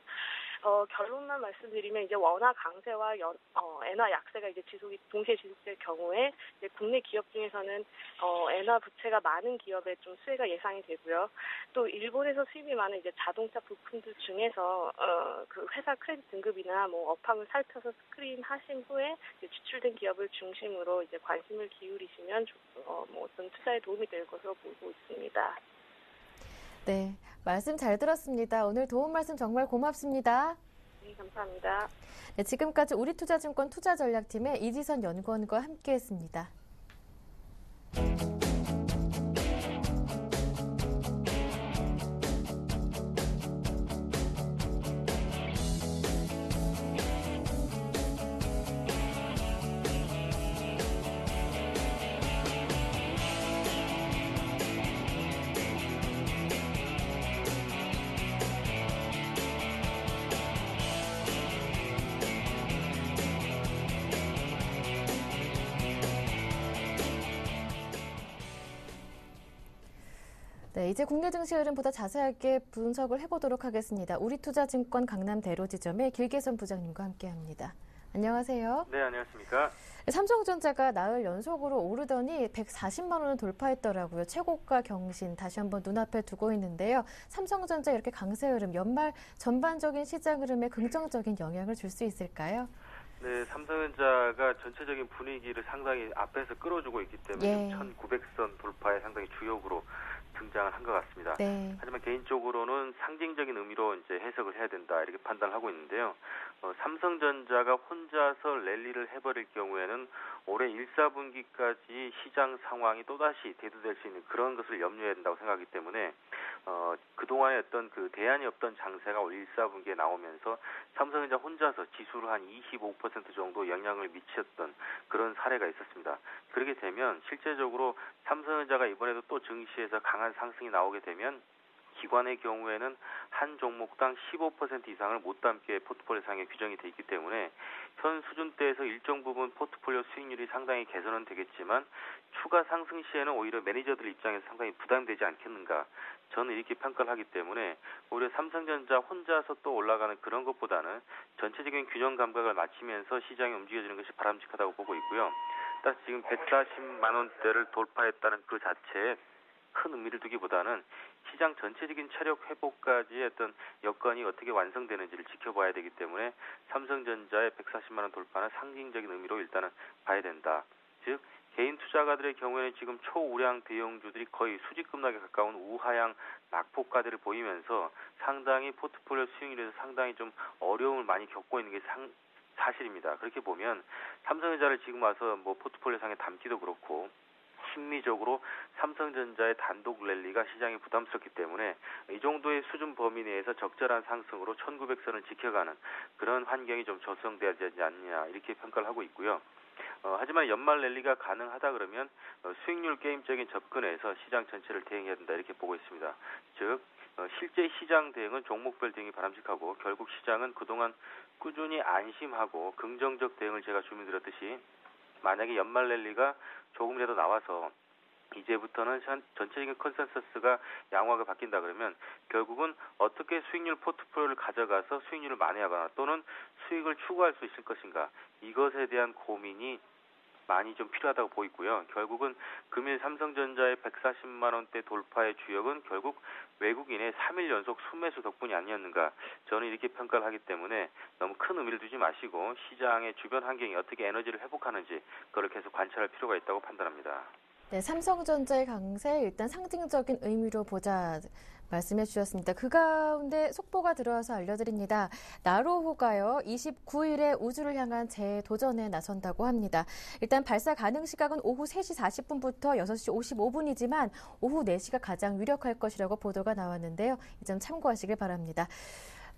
Speaker 5: 결론만 말씀드리면 이제 원화 강세와 엔화 약세가 이제 동시에 지속될 경우에 이제 국내 기업 중에서는 엔화 부채가 많은 기업에 좀 수혜가 예상이 되고요. 또 일본에서 수입이 많은 이제 자동차 부품들 중에서 회사 크레딧 등급이나 업황을 살펴서 스크린 하신 후에 이제 지출된 기업을 중심으로 이제 관심을 기울이시면 어떤 투자에 도움이 될 것으로 보고 있습니다.
Speaker 1: 네, 말씀 잘 들었습니다. 오늘 도움 말씀 정말 고맙습니다.
Speaker 5: 네, 감사합니다.
Speaker 1: 네, 지금까지 우리투자증권 투자전략팀의 이지선 연구원과 함께했습니다. 네, 이제 국내 증시 흐름보다 자세하게 분석을 해보도록 하겠습니다. 우리투자증권 강남대로지점의 길계선 부장님과 함께합니다. 안녕하세요.
Speaker 6: 네, 안녕하십니까.
Speaker 1: 삼성전자가 나흘 연속으로 오르더니 140만 원을 돌파했더라고요. 최고가 경신 다시 한번 눈앞에 두고 있는데요. 삼성전자 이렇게 강세 흐름, 연말 전반적인 시장 흐름에 긍정적인 영향을 줄 수 있을까요?
Speaker 6: 네, 삼성전자가 전체적인 분위기를 상당히 앞에서 끌어주고 있기 때문에 1900선 돌파에 상당히 주역으로 등장을 한 것 같습니다.
Speaker 1: 네.
Speaker 6: 하지만 개인적으로는 상징적인 의미로 이제 해석을 해야 된다 이렇게 판단하고 있는데요. 삼성전자가 혼자서 랠리를 해버릴 경우에는 올해 1, 4분기까지 시장 상황이 또다시 대두될 수 있는 그런 것을 염려해야 된다고 생각하기 때문에 그동안에 어떤 그 대안이 없던 장세가 올 1, 4분기에 나오면서 삼성전자 혼자서 지수를 한 25% 정도 영향을 미쳤던 그런 사례가 있었습니다. 그렇게 되면 실제적으로 삼성전자가 이번에도 또 증시에서 강한 상승이 나오게 되면 기관의 경우에는 한 종목당 15% 이상을 못 담게 포트폴리오 상에 규정이 돼 있기 때문에 현 수준대에서 일정 부분 포트폴리오 수익률이 상당히 개선은 되겠지만 추가 상승 시에는 오히려 매니저들 입장에서 상당히 부담되지 않겠는가, 저는 이렇게 평가를 하기 때문에 오히려 삼성전자 혼자서 또 올라가는 그런 것보다는 전체적인 균형 감각을 맞추면서 시장이 움직여지는 것이 바람직하다고 보고 있고요. 따라서 지금 140만 원대를 돌파했다는 그 자체에 큰 의미를 두기보다는 시장 전체적인 체력 회복까지의 어떤 여건이 어떻게 완성되는지를 지켜봐야 되기 때문에 삼성전자의 140만 원 돌파는 상징적인 의미로 일단은 봐야 된다. 즉 개인 투자가들의 경우에는 지금 초우량 대형주들이 거의 수직 급락에 가까운 우하향 낙폭가들을 보이면서 상당히 포트폴리오 수익률에서 상당히 좀 어려움을 많이 겪고 있는 게 사실입니다. 그렇게 보면 삼성전자를 지금 와서 뭐 포트폴리오 상에 담기도 그렇고 심리적으로 삼성전자의 단독 랠리가 시장에 부담스럽기 때문에 이 정도의 수준 범위 내에서 적절한 상승으로 1900선을 지켜가는 그런 환경이 좀 조성되어야 되지 않느냐 이렇게 평가를 하고 있고요. 하지만 연말 랠리가 가능하다 그러면 수익률 게임적인 접근에서 시장 전체를 대응해야 된다 이렇게 보고 있습니다. 즉 실제 시장 대응은 종목별 대응이 바람직하고 결국 시장은 그동안 꾸준히 안심하고 긍정적 대응을 제가 주문드렸듯이 만약에 연말 랠리가 조금이라도 나와서 이제부터는 전체적인 컨센서스가 양호하게 바뀐다 그러면 결국은 어떻게 수익률 포트폴리오를 가져가서 수익률을 만회하거나 또는 수익을 추구할 수 있을 것인가, 이것에 대한 고민이 많이 좀 필요하다고 보이고요. 결국은 금일 삼성전자의 140만 원대 돌파의 주역은 결국 외국인의 3일 연속 순매수 덕분이 아니었는가, 저는 이렇게 평가를 하기 때문에 너무 큰 의미를 두지 마시고 시장의 주변 환경이 어떻게 에너지를 회복하는지 그걸 계속 관찰할 필요가 있다고 판단합니다.
Speaker 1: 네, 삼성전자의 강세 일단 상징적인 의미로 보자 말씀해 주셨습니다. 그 가운데 속보가 들어와서 알려드립니다. 나로호가요 29일에 우주를 향한 재도전에 나선다고 합니다. 일단 발사 가능 시각은 오후 3시 40분부터 6시 55분이지만 오후 4시가 가장 유력할 것이라고 보도가 나왔는데요. 이 점 참고하시길 바랍니다.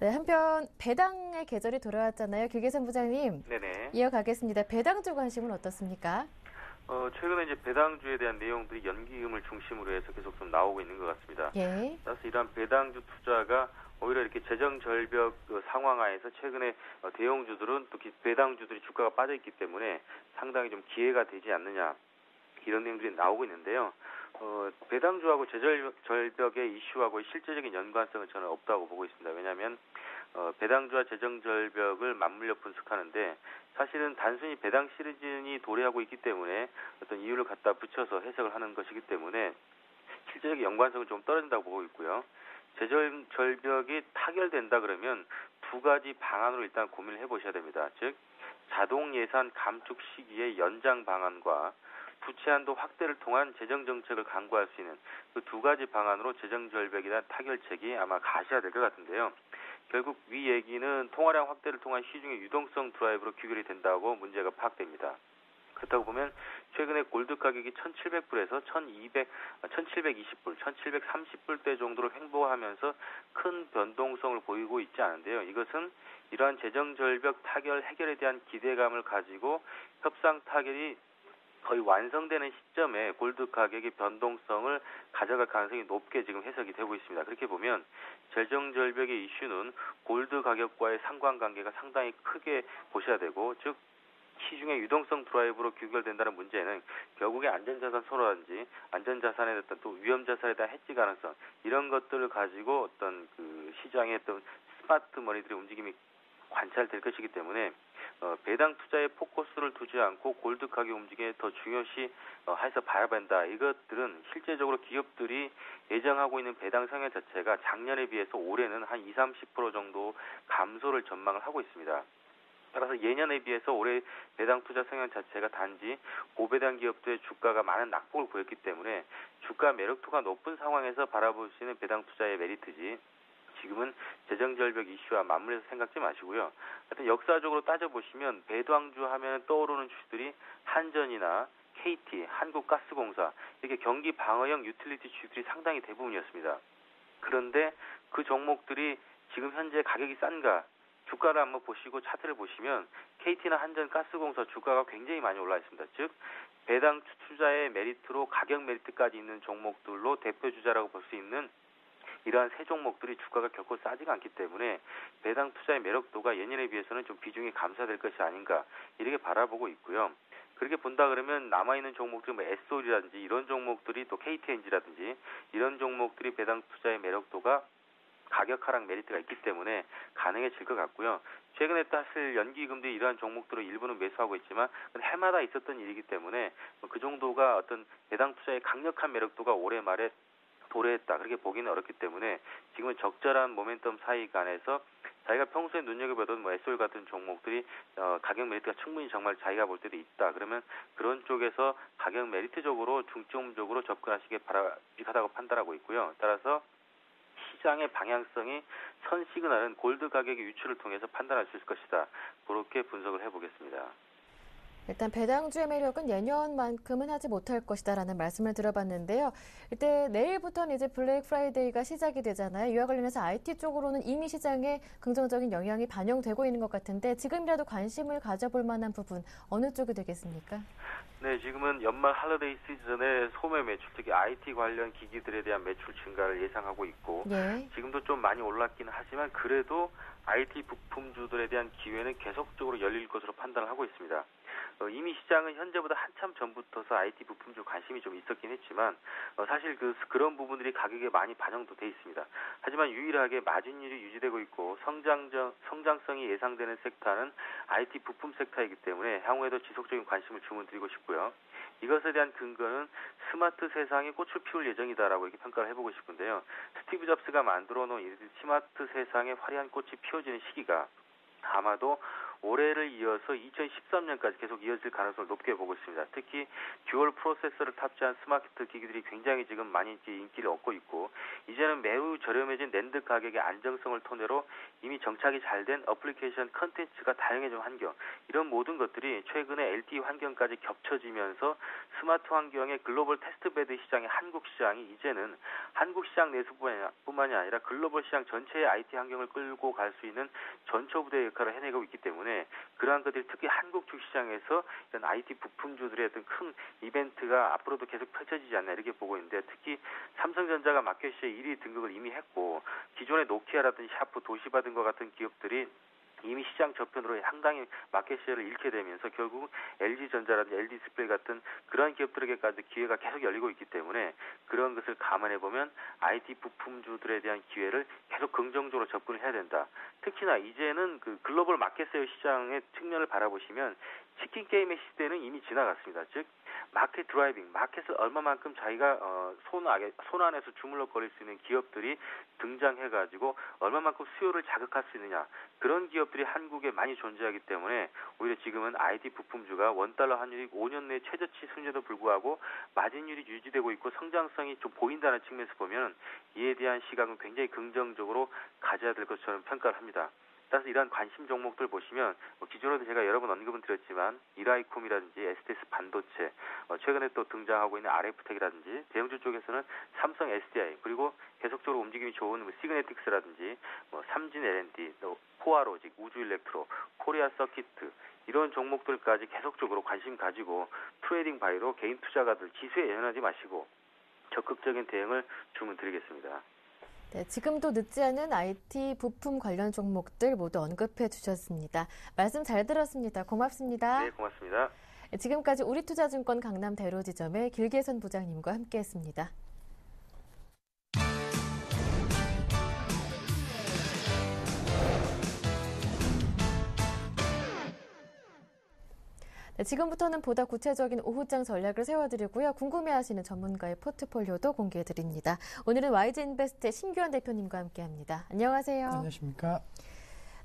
Speaker 1: 네, 한편 배당의 계절이 돌아왔잖아요. 길계선 부장님.
Speaker 6: 네네.
Speaker 1: 이어가겠습니다. 배당주 관심은 어떻습니까?
Speaker 6: 최근에 이제 배당주에 대한 내용들이 연기금을 중심으로 해서 계속 좀 나오고 있는 것 같습니다.
Speaker 1: 예.
Speaker 6: 따라서 이러한 배당주 투자가 오히려 이렇게 재정 절벽 상황 하에서 최근에 대형주들은 또 배당주들이 주가가 빠져 있기 때문에 상당히 좀 기회가 되지 않느냐 이런 내용들이 나오고 있는데요. 배당주하고 재정절벽의 이슈하고 실제적인 연관성은 저는 없다고 보고 있습니다. 왜냐하면 배당주와 재정절벽을 맞물려 분석하는데 사실은 단순히 배당 시즌이 도래하고 있기 때문에 어떤 이유를 갖다 붙여서 해석을 하는 것이기 때문에 실제적인 연관성은 좀 떨어진다고 보고 있고요. 재정절벽이 타결된다 그러면 두 가지 방안으로 일단 고민을 해보셔야 됩니다. 즉 자동 예산 감축 시기의 연장 방안과 부채 한도 확대를 통한 재정 정책을 강구할 수 있는 그 두 가지 방안으로 재정 절벽에 대한 타결책이 아마 가셔야 될 것 같은데요. 결국 위 얘기는 통화량 확대를 통한 시중의 유동성 드라이브로 귀결이 된다고 문제가 파악됩니다. 그렇다고 보면 최근에 골드 가격이 1,700불에서 1,720불, 1,730불대 정도로 횡보하면서 큰 변동성을 보이고 있지 않은데요. 이것은 이러한 재정 절벽 타결 해결에 대한 기대감을 가지고 협상 타결이 거의 완성되는 시점에 골드 가격의 변동성을 가져갈 가능성이 높게 지금 해석이 되고 있습니다. 그렇게 보면 재정 절벽의 이슈는 골드 가격과의 상관관계가 상당히 크게 보셔야 되고, 즉 시중의 유동성 드라이브로 귀결된다는 문제는 결국에 안전자산 선호라든지 안전자산에 어떤 또 위험자산에 대한 해지 가능성 이런 것들을 가지고 어떤 그 시장의 어떤 스마트 머니들의 움직임이 관찰될 것이기 때문에 배당 투자에 포커스를 두지 않고 골드 가격 움직임에 더 중요시 해서 봐야 한다. 이것들은 실제적으로 기업들이 예정하고 있는 배당 상향 자체가 작년에 비해서 올해는 한 20-30% 정도 감소를 전망을 하고 있습니다. 따라서 예년에 비해서 올해 배당 투자 성향 자체가 단지 고배당 기업들의 주가가 많은 낙폭을 보였기 때문에 주가 매력도가 높은 상황에서 바라볼 수 있는 배당 투자의 메리트지 지금은 재정절벽 이슈와 맞물려서 생각지 마시고요. 하여튼 역사적으로 따져보시면 배당주 하면 떠오르는 주들이 한전이나 KT, 한국가스공사 이렇게 경기 방어형 유틸리티 주들이 상당히 대부분이었습니다. 그런데 그 종목들이 지금 현재 가격이 싼가? 주가를 한번 보시고 차트를 보시면 KT나 한전가스공사 주가가 굉장히 많이 올라 있습니다. 즉 배당 투자의 메리트로 가격 메리트까지 있는 종목들로 대표 주자라고 볼 수 있는 이러한 세 종목들이 주가가 결코 싸지가 않기 때문에 배당 투자의 매력도가 예년에 비해서는 좀 비중이 감소될 것이 아닌가 이렇게 바라보고 있고요. 그렇게 본다 그러면 남아있는 종목들 뭐 SOL이라든지 이런 종목들이 또 KTNG라든지 이런 종목들이 배당 투자의 매력도가 가격 하락 메리트가 있기 때문에 가능해질 것 같고요. 최근에 사실 연기금들이 이러한 종목들을 일부는 매수하고 있지만 해마다 있었던 일이기 때문에 그 정도가 어떤 배당 투자의 강력한 매력도가 올해 말에 도래했다 그렇게 보기는 어렵기 때문에 지금은 적절한 모멘텀 사이간에서 자기가 평소에 눈여겨보던 뭐 SOL 같은 종목들이 가격 메리트가 충분히 정말 자기가 볼 때도 있다. 그러면 그런 쪽에서 가격 메리트적으로 중점적으로 접근하시기 바람직하다고 판단하고 있고요. 따라서 시장의 방향성이 선 시그널은 골드 가격의 유출을 통해서 판단할 수 있을 것이다. 그렇게 분석을 해보겠습니다.
Speaker 1: 일단 배당주의 매력은 예년만큼은 하지 못할 것이다라는 말씀을 들어봤는데요. 이때 내일부터는 이제 블랙 프라이데이가 시작이 되잖아요. 이와 관련해서 IT 쪽으로는 이미 시장에 긍정적인 영향이 반영되고 있는 것 같은데 지금이라도 관심을 가져볼 만한 부분 어느 쪽이 되겠습니까?
Speaker 6: 네, 지금은 연말 할리데이 시즌에 소매 매출, 특히 IT 관련 기기들에 대한 매출 증가를 예상하고 있고
Speaker 1: 예.
Speaker 6: 지금도 좀 많이 올랐기는 하지만 그래도 IT 부품주들에 대한 기회는 계속적으로 열릴 것으로 판단을 하고 있습니다. 이미 시장은 현재보다 한참 전부터서 IT 부품주 관심이 좀 있었긴 했지만 사실 그런 부분들이 가격에 많이 반영도 돼 있습니다. 하지만 유일하게 마진율이 유지되고 있고 성장성이 예상되는 섹터는 IT 부품 섹터이기 때문에 향후에도 지속적인 관심을 주문드리고 싶고요. 이것에 대한 근거는 스마트 세상이 꽃을 피울 예정이다라고 이렇게 평가를 해보고 싶은데요. 스티브 잡스가 만들어 놓은 이 스마트 세상의 화려한 꽃이 피어지는 시기가 아마도 올해를 이어서 2013년까지 계속 이어질 가능성을 높게 보고 있습니다. 특히 듀얼 프로세서를 탑재한 스마트 기기들이 굉장히 지금 많이 인기를 얻고 있고 이제는 매우 저렴해진 낸드 가격의 안정성을 토대로 이미 정착이 잘 된 어플리케이션 컨텐츠가 다양해진 환경 이런 모든 것들이 최근에 LTE 환경까지 겹쳐지면서 스마트 환경의 글로벌 테스트베드 시장의 한국 시장이 이제는 한국 시장 내수뿐만이 아니라 글로벌 시장 전체의 IT 환경을 끌고 갈 수 있는 전초부대 역할을 해내고 있기 때문에 그러한 것들이 특히 한국 주시장에서 이런 IT 부품주들의 어떤 큰 이벤트가 앞으로도 계속 펼쳐지지 않나 이렇게 보고 있는데 특히 삼성전자가 마켓시에 1위 등극을 이미 했고 기존의 노키아라든지 샤프, 도시바 등과 같은 기업들이 이미 시장 저편으로 상당히 마켓시ェ어를 잃게 되면서 결국 LG전자라든지 LG디스플레이 같은 그러한 기업들에게까지 기회가 계속 열리고 있기 때문에 그런 것을 감안해보면 IT 부품주들에 대한 기회를 계속 긍정적으로 접근을 해야 된다. 특히나 이제는 그 글로벌 마켓시ェ어 시장의 측면을 바라보시면 치킨 게임의 시대는 이미 지나갔습니다. 즉 마켓 드라이빙, 마켓을 얼마만큼 자기가 손 안에서 주물럭거릴 수 있는 기업들이 등장해가지고 얼마만큼 수요를 자극할 수 있느냐 그런 기업들이 한국에 많이 존재하기 때문에 오히려 지금은 IT 부품주가 원달러 환율이 5년 내 최저치 수준에도 불구하고 마진율이 유지되고 있고 성장성이 좀 보인다는 측면에서 보면 이에 대한 시각은 굉장히 긍정적으로 가져야 될 것처럼 평가를 합니다. 따라서 이러한 관심 종목들 보시면 기존에도 제가 여러 번 언급은 드렸지만 이라이콤이라든지 STS 반도체, 최근에 또 등장하고 있는 RF텍이라든지 대형주 쪽에서는 삼성 SDI 그리고 계속적으로 움직임이 좋은 시그네틱스라든지 삼진 L&D, 포아로직, 우주일렉트로, 코리아 서키트 이런 종목들까지 계속적으로 관심 가지고 트레이딩 바이로 개인 투자가들 지수에 연연하지 마시고 적극적인 대응을 주문드리겠습니다.
Speaker 1: 네, 지금도 늦지 않은 IT 부품 관련 종목들 모두 언급해 주셨습니다. 말씀 잘 들었습니다. 고맙습니다.
Speaker 6: 네, 고맙습니다.
Speaker 1: 지금까지 우리투자증권 강남 대로지점의 길계선 부장님과 함께했습니다. 네, 지금부터는 보다 구체적인 오후장 전략을 세워드리고요. 궁금해하시는 전문가의 포트폴리오도 공개해드립니다. 오늘은 YG인베스트의 신규환 대표님과 함께합니다. 안녕하세요.
Speaker 7: 안녕하십니까.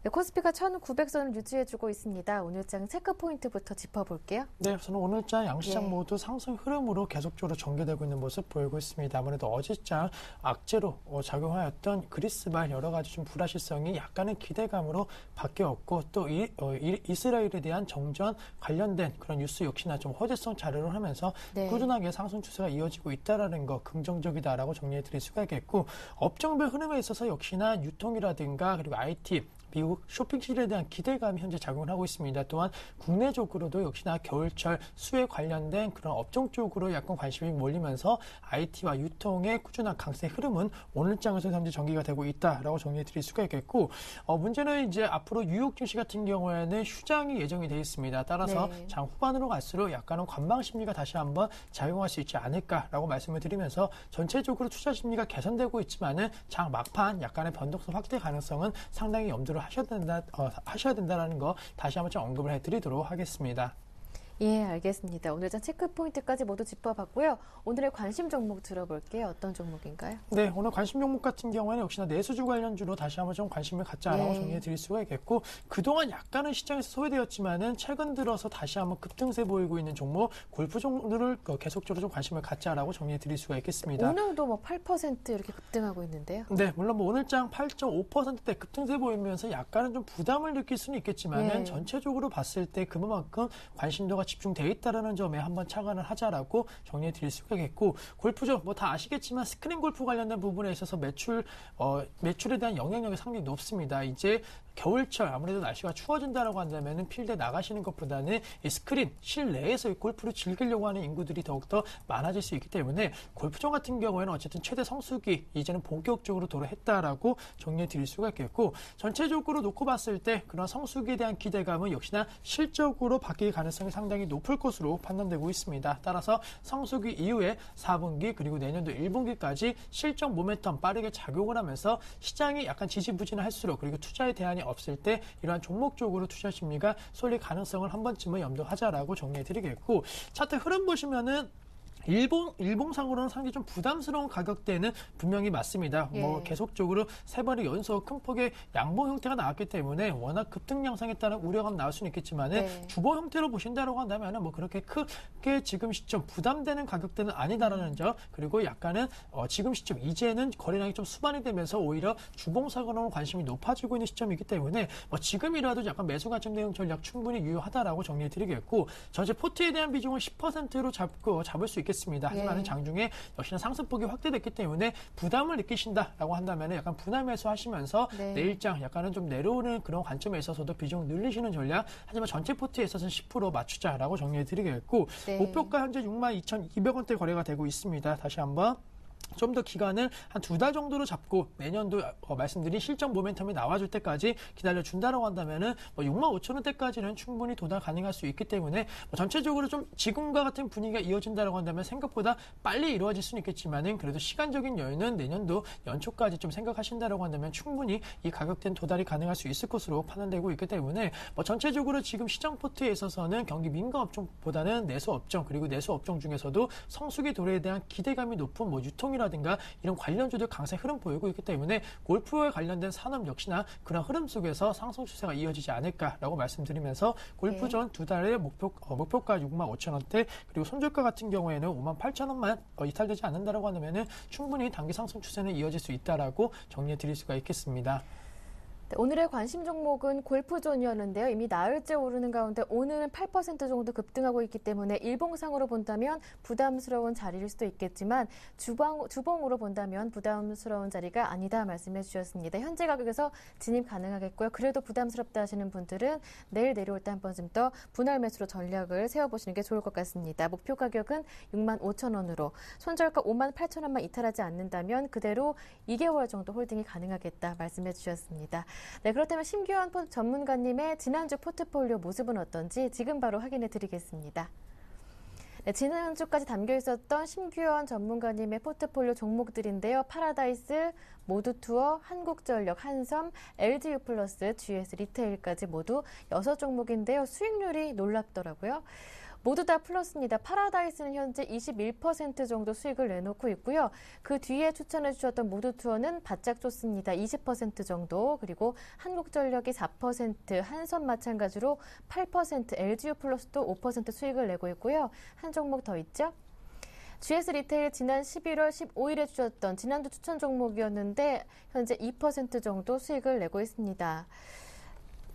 Speaker 1: 네, 코스피가 1900선을 유지해주고 있습니다. 오늘장 체크포인트부터 짚어볼게요.
Speaker 7: 네, 저는 오늘장 양시장 모두 상승 흐름으로 계속적으로 전개되고 있는 모습 보이고 있습니다. 아무래도 어제장 악재로 작용하였던 그리스발 여러 가지 좀 불확실성이 약간의 기대감으로 바뀌었고 또 이스라엘에 대한 정전 관련된 그런 뉴스 역시나 좀 호재성 자료를 하면서 꾸준하게 상승 추세가 이어지고 있다는 거 긍정적이다라고 정리해드릴 수가 있겠고 업종별 흐름에 있어서 역시나 유통이라든가 그리고 IT 미국 쇼핑실에 대한 기대감이 현재 작용을 하고 있습니다. 또한 국내적으로도 역시나 겨울철 수에 관련된 그런 업종 쪽으로 약간 관심이 몰리면서 IT와 유통의 꾸준한 강세 흐름은 오늘장에서 현재 전개가 되고 있다라고 정리해 드릴 수가 있겠고 문제는 이제 앞으로 뉴욕 증시 같은 경우에는 휴장이 예정이 되어 있습니다. 따라서 장 후반으로 갈수록 약간은 관망 심리가 다시 한번 작용할 수 있지 않을까라고 말씀을 드리면서 전체적으로 투자 심리가 개선되고 있지만은 장 막판 약간의 변동성 확대 가능성은 상당히 염두를 하셔야 된다라는 거 다시 한번 좀 언급을 해드리도록 하겠습니다.
Speaker 1: 예, 알겠습니다. 오늘장 체크포인트까지 모두 짚어봤고요. 오늘의 관심 종목 들어볼게요. 어떤 종목인가요?
Speaker 7: 네, 오늘 관심 종목 같은 경우에는 역시나 내수주 관련주로 다시 한번 좀 관심을 갖자라고 정리해 드릴 수가 있겠고 그동안 약간은 시장에서 소외되었지만은 최근 들어서 다시 한번 급등세 보이고 있는 종목 골프 종목을 계속적으로 좀 관심을 갖자라고 정리해 드릴 수가 있겠습니다.
Speaker 1: 오늘도 뭐 8% 이렇게 급등하고 있는데요.
Speaker 7: 네, 물론 뭐 오늘장 8.5%대 급등세 보이면서 약간은 좀 부담을 느낄 수는 있겠지만은 전체적으로 봤을 때 그만큼 관심도가 집중되어 있다는 점에 한번 착안을 하자라고 정리해 드릴 수가 있겠고 골프죠. 뭐 다 아시겠지만 스크린 골프 관련된 부분에 있어서 매출에 대한 영향력이 상당히 높습니다. 이제 겨울철 아무래도 날씨가 추워진다라고 한다면은 필드에 나가시는 것보다는 이 스크린 실내에서 이 골프를 즐기려고 하는 인구들이 더욱더 많아질 수 있기 때문에 골프장 같은 경우에는 어쨌든 최대 성수기 이제는 본격적으로 도래했다라고 정리해 드릴 수가 있겠고 전체적으로 놓고 봤을 때 그런 성수기에 대한 기대감은 역시나 실적으로 바뀔 가능성이 상당히 높을 것으로 판단되고 있습니다. 따라서 성수기 이후에 4분기 그리고 내년도 1분기까지 실적 모멘텀 빠르게 작용을 하면서 시장이 약간 지지부진할수록 그리고 투자에 대한 없을 때 이러한 종목 쪽으로 투자 심리가 쏠릴 가능성을 한 번쯤은 염두하자라고 정리해드리겠고 차트 흐름 보시면은 일봉상으로는 상당히 좀 부담스러운 가격대는 분명히 맞습니다. 뭐 계속적으로 3번의 연속 큰 폭의 양봉 형태가 나왔기 때문에 워낙 급등 양상에 따른 우려가 나올 수는 있겠지만은 주봉 형태로 보신다고 한다면은 뭐 그렇게 크게 지금 시점 부담되는 가격대는 아니다라는 점 그리고 약간은 지금 시점 이제는 거래량이 좀 수반이 되면서 오히려 주봉상으로는 관심이 높아지고 있는 시점이기 때문에 뭐 지금이라도 약간 매수 관점 대응 전략 충분히 유효하다라고 정리해드리겠고 전체 포트에 대한 비중을 10%로 잡을 수 있겠습니다. 하지만 장중에 역시나 상승폭이 확대됐기 때문에 부담을 느끼신다라고 한다면 약간 분할 매수하시면서 내일장 약간은 좀 내려오는 그런 관점에 있어서도 비중을 늘리시는 전략 하지만 전체 포트에 있어서는 10% 맞추자라고 정리해드리겠고 목표가 현재 62,200원대 거래가 되고 있습니다. 다시 한번 좀 더 기간을 한 2달 정도로 잡고 내년도 말씀드린 실적 모멘텀이 나와줄 때까지 기다려준다라고 한다면은 65,000원대까지는 충분히 도달 가능할 수 있기 때문에 전체적으로 좀 지금과 같은 분위기가 이어진다라고 한다면 생각보다 빨리 이루어질 수는 있겠지만은 그래도 시간적인 여유는 내년도 연초까지 좀 생각하신다라고 한다면 충분히 이 가격대는 도달이 가능할 수 있을 것으로 판단되고 있기 때문에 전체적으로 지금 시장 포트에 있어서는 경기 민감 업종보다는 내수 업종 그리고 내수 업종 중에서도 성수기 도래에 대한 기대감이 높은 유통이라든가 이런 관련주들 강세 흐름 보이고 있기 때문에 골프와 관련된 산업 역시나 그런 흐름 속에서 상승 추세가 이어지지 않을까라고 말씀드리면서 골프전 2달의 목표가 65,000원대 그리고 손절가 같은 경우에는 58,000원만 이탈되지 않는다라고 하면은 충분히 단기 상승 추세는 이어질 수 있다라고 정리해 드릴 수가 있겠습니다.
Speaker 1: 오늘의 관심 종목은 골프존이었는데요. 이미 나흘째 오르는 가운데 오늘은 8% 정도 급등하고 있기 때문에 일봉상으로 본다면 부담스러운 자리일 수도 있겠지만 주봉으로 본다면 부담스러운 자리가 아니다 말씀해 주셨습니다. 현재 가격에서 진입 가능하겠고요. 그래도 부담스럽다 하시는 분들은 내일 내려올 때 한 번쯤 더 분할 매수로 전략을 세워보시는 게 좋을 것 같습니다. 목표 가격은 65,000원으로 손절가 58,000원만 이탈하지 않는다면 그대로 2개월 정도 홀딩이 가능하겠다 말씀해 주셨습니다. 네, 그렇다면 심규현 전문가님의 지난주 포트폴리오 모습은 어떤지 지금 바로 확인해 드리겠습니다. 네, 지난주까지 담겨 있었던 심규현 전문가님의 포트폴리오 종목들인데요. 파라다이스, 모두투어, 한국전력, 한섬, LG유플러스, GS 리테일까지 모두 6종목인데요. 수익률이 놀랍더라고요. 모두 다 플러스입니다. 파라다이스는 현재 21% 정도 수익을 내놓고 있고요. 그 뒤에 추천해 주셨던 모두투어는 바짝 좋습니다. 20% 정도. 그리고 한국전력이 4%, 한선 마찬가지로 8%, LGU 플러스도 5% 수익을 내고 있고요. 한 종목 더 있죠? GS 리테일 지난 11월 15일에 주셨던 지난주 추천 종목이었는데 현재 2% 정도 수익을 내고 있습니다.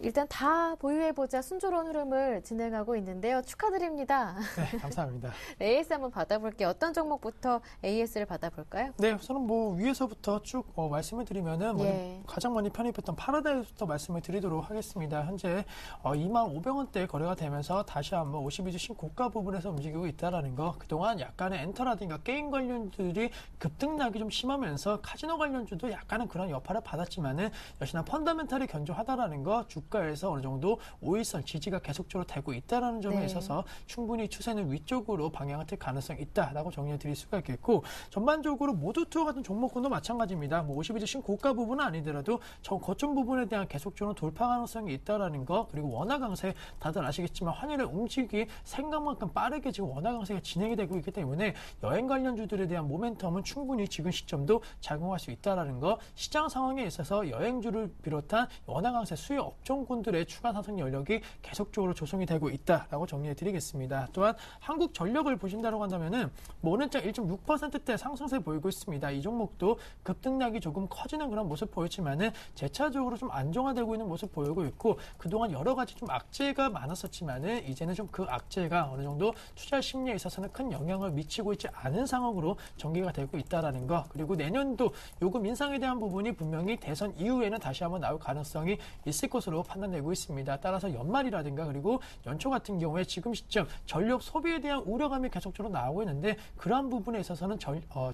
Speaker 1: 일단 다 보유해보자 순조로운 흐름을 진행하고 있는데요. 축하드립니다.
Speaker 7: 네, 감사합니다.
Speaker 1: AS 한번 받아볼게요. 어떤 종목부터 AS를 받아볼까요?
Speaker 7: 네, 우선은 뭐 위에서부터 쭉 말씀을 드리면은
Speaker 1: 예.
Speaker 7: 가장 많이 편입했던 파라다이스부터 말씀을 드리도록 하겠습니다. 현재 25,500원대 거래가 되면서 다시 한번 52주 신고가 부분에서 움직이고 있다라는 거. 그동안 약간의 엔터라든가 게임 관련주들이 급등락이 좀 심하면서 카지노 관련주도 약간은 그런 여파를 받았지만은 역시나 펀더멘탈이 견조하다라는 거. 주가에서 어느 정도 5일선 지지가 계속적으로 되고 있다는 점에 있어서 충분히 추세는 위쪽으로 방향을 틀 가능성이 있다라고 정리해 드릴 수가 있겠고 전반적으로 모두투어 같은 종목군도 마찬가지입니다. 뭐 52주 신고가 부분은 아니더라도 거점 부분에 대한 계속적으로 돌파 가능성이 있다라는 거 그리고 원화 강세 다들 아시겠지만 환율의 움직임이 생각만큼 빠르게 지금 원화 강세가 진행이 되고 있기 때문에 여행 관련주들에 대한 모멘텀은 충분히 지금 시점도 작용할 수 있다라는 거 시장 상황에 있어서 여행주를 비롯한 원화 강세 수요 업종 군들의 추가 상승 여력이 계속적으로 조성이 되고 있다라고 정리해 드리겠습니다. 또한 한국전력을 보신다고 한다면은 오늘장 1.6%대 상승세 보이고 있습니다. 이 종목도 급등락이 조금 커지는 그런 모습 보였지만은 재차적으로 좀 안정화되고 있는 모습 보이고 있고 그동안 여러 가지 좀 악재가 많았었지만은 이제는 좀 그 악재가 어느 정도 투자 심리에 있어서는 큰 영향을 미치고 있지 않은 상황으로 전개가 되고 있다라는 거 그리고 내년도 요금 인상에 대한 부분이 분명히 대선 이후에는 다시 한번 나올 가능성이 있을 것으로 판단되고 있습니다. 따라서 연말이라든가 그리고 연초 같은 경우에 지금 시점 전력 소비에 대한 우려감이 계속적으로 나오고 있는데 그러한 부분에 있어서는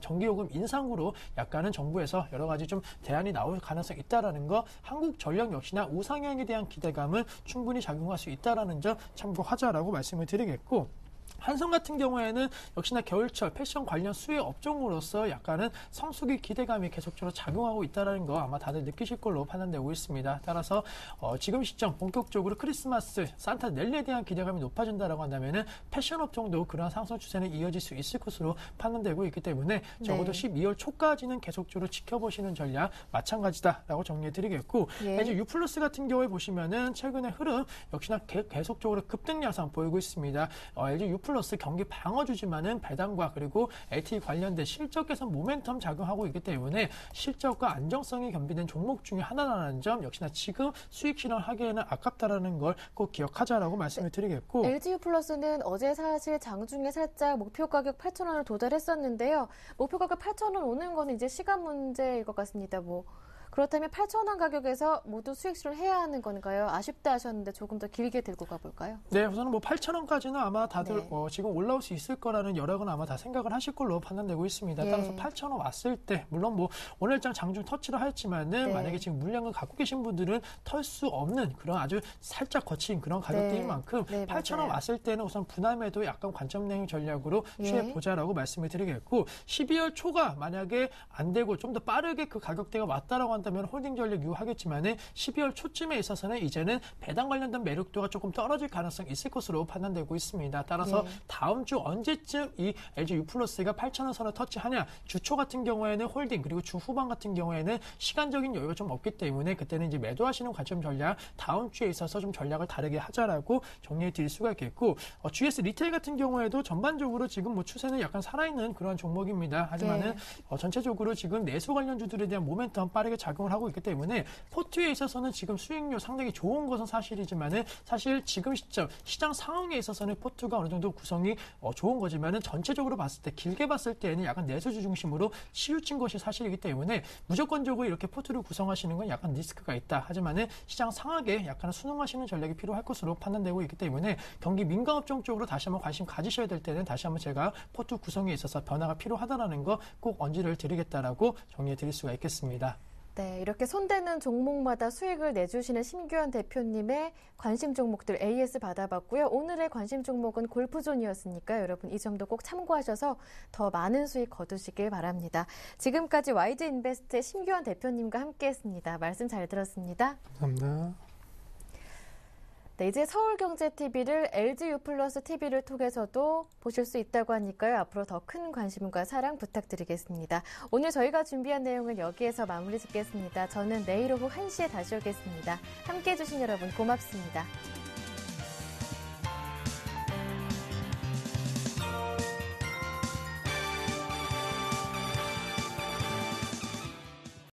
Speaker 7: 전기요금 인상으로 약간은 정부에서 여러 가지 좀 대안이 나올 가능성이 있다라는 거 한국전력 역시나 우상향에 대한 기대감은 충분히 작용할 수 있다라는 점 참고하자라고 말씀을 드리겠고 한성 같은 경우에는 역시나 겨울철 패션 관련 수혜 업종으로서 약간은 성수기 기대감이 계속적으로 작용하고 있다는 거 아마 다들 느끼실 걸로 판단되고 있습니다. 따라서 지금 시점 본격적으로 크리스마스 산타 넬리에 대한 기대감이 높아진다라고 한다면은 패션 업종도 그러한 상승 추세는 이어질 수 있을 것으로 판단되고 있기 때문에 적어도 12월 초까지는 계속적으로 지켜보시는 전략 마찬가지다라고 정리해드리겠고 LG U 플러스 같은 경우에 보시면은 최근의 흐름 역시나 계속적으로 급등 양상 보이고 있습니다. LG U 플러스 경기 방어주지만은 배당과 그리고 LTE 관련된 실적 개선 모멘텀 작용하고 있기 때문에 실적과 안정성이 겸비된 종목 중에 하나라는 점 역시나 지금 수익 실현하기에는 아깝다라는 걸 꼭 기억하자라고 말씀을 드리겠고
Speaker 1: LGU 플러스는 어제 사실 장중에 살짝 목표 가격 8,000원을 도달했었는데요. 목표 가격 8,000원 오는 거는 이제 시간 문제일 것 같습니다. 그렇다면 8,000원 가격에서 모두 수익 실현해야 하는 건가요? 아쉽다 하셨는데 조금 더 길게 들고 가볼까요?
Speaker 7: 네, 우선은 8,000원까지는 아마 다들 지금 올라올 수 있을 거라는 여력은 아마 다 생각을 하실 걸로 판단되고 있습니다. 따라서 8,000원 왔을 때 물론 오늘장 장중 터치를 하였지만은 만약에 지금 물량을 갖고 계신 분들은 털 수 없는 그런 아주 살짝 거친 그런 가격대인 만큼 8,000원 왔을 때는 우선 분할매도 약간 관점 내용 전략으로 취해보자라고 말씀을 드리겠고 12월 초가 만약에 안 되고 좀 더 빠르게 그 가격대가 왔다라고 한다면 홀딩 전략 유효하겠지만은 12월 초쯤에 있어서는 이제는 배당 관련된 매력도가 조금 떨어질 가능성이 있을 것으로 판단되고 있습니다. 따라서 다음 주 언제쯤 이 LG U 플러스가 8,000원 선을 터치하냐 주초 같은 경우에는 홀딩 그리고 주 후반 같은 경우에는 시간적인 여유가 좀 없기 때문에 그때는 이제 매도하시는 관점 전략 다음 주에 있어서 좀 전략을 다르게 하자라고 정리해 드릴 수가 있겠고 GS 리테일 같은 경우에도 전반적으로 지금 추세는 약간 살아있는 그런 종목입니다. 하지만은 전체적으로 지금 내수 관련주들에 대한 모멘텀 빠르게 작용을 하고 있기 때문에 포트에 있어서는 지금 수익률 상당히 좋은 것은 사실이지만은 사실 지금 시점 시장 상황에 있어서는 포트가 어느 정도 구성이 좋은 거지만은 전체적으로 봤을 때 길게 봤을 때는 약간 내수주 중심으로 치우친 것이 사실이기 때문에 무조건적으로 이렇게 포트를 구성하시는 건 약간 리스크가 있다. 하지만은 시장 상하게 약간 순응하시는 전략이 필요할 것으로 판단되고 있기 때문에 경기 민감업종 쪽으로 다시 한번 관심 가지셔야 될 때는 다시 한번 제가 포트 구성에 있어서 변화가 필요하다라는 거 꼭 언지를 드리겠다라고 정리해 드릴 수가 있겠습니다.
Speaker 1: 네, 이렇게 손대는 종목마다 수익을 내주시는 심규현 대표님의 관심 종목들 AS 받아봤고요. 오늘의 관심 종목은 골프존이었으니까 여러분 이 점도 꼭 참고하셔서 더 많은 수익 거두시길 바랍니다. 지금까지 YG인베스트의 심규현 대표님과 함께했습니다. 말씀 잘 들었습니다.
Speaker 7: 감사합니다.
Speaker 1: 네, 이제 서울경제TV를 LGU 플러스 TV를 통해서도 보실 수 있다고 하니까요. 앞으로 더 큰 관심과 사랑 부탁드리겠습니다. 오늘 저희가 준비한 내용은 여기에서 마무리 짓겠습니다. 저는 내일 오후 1시에 다시 오겠습니다. 함께해 주신 여러분 고맙습니다.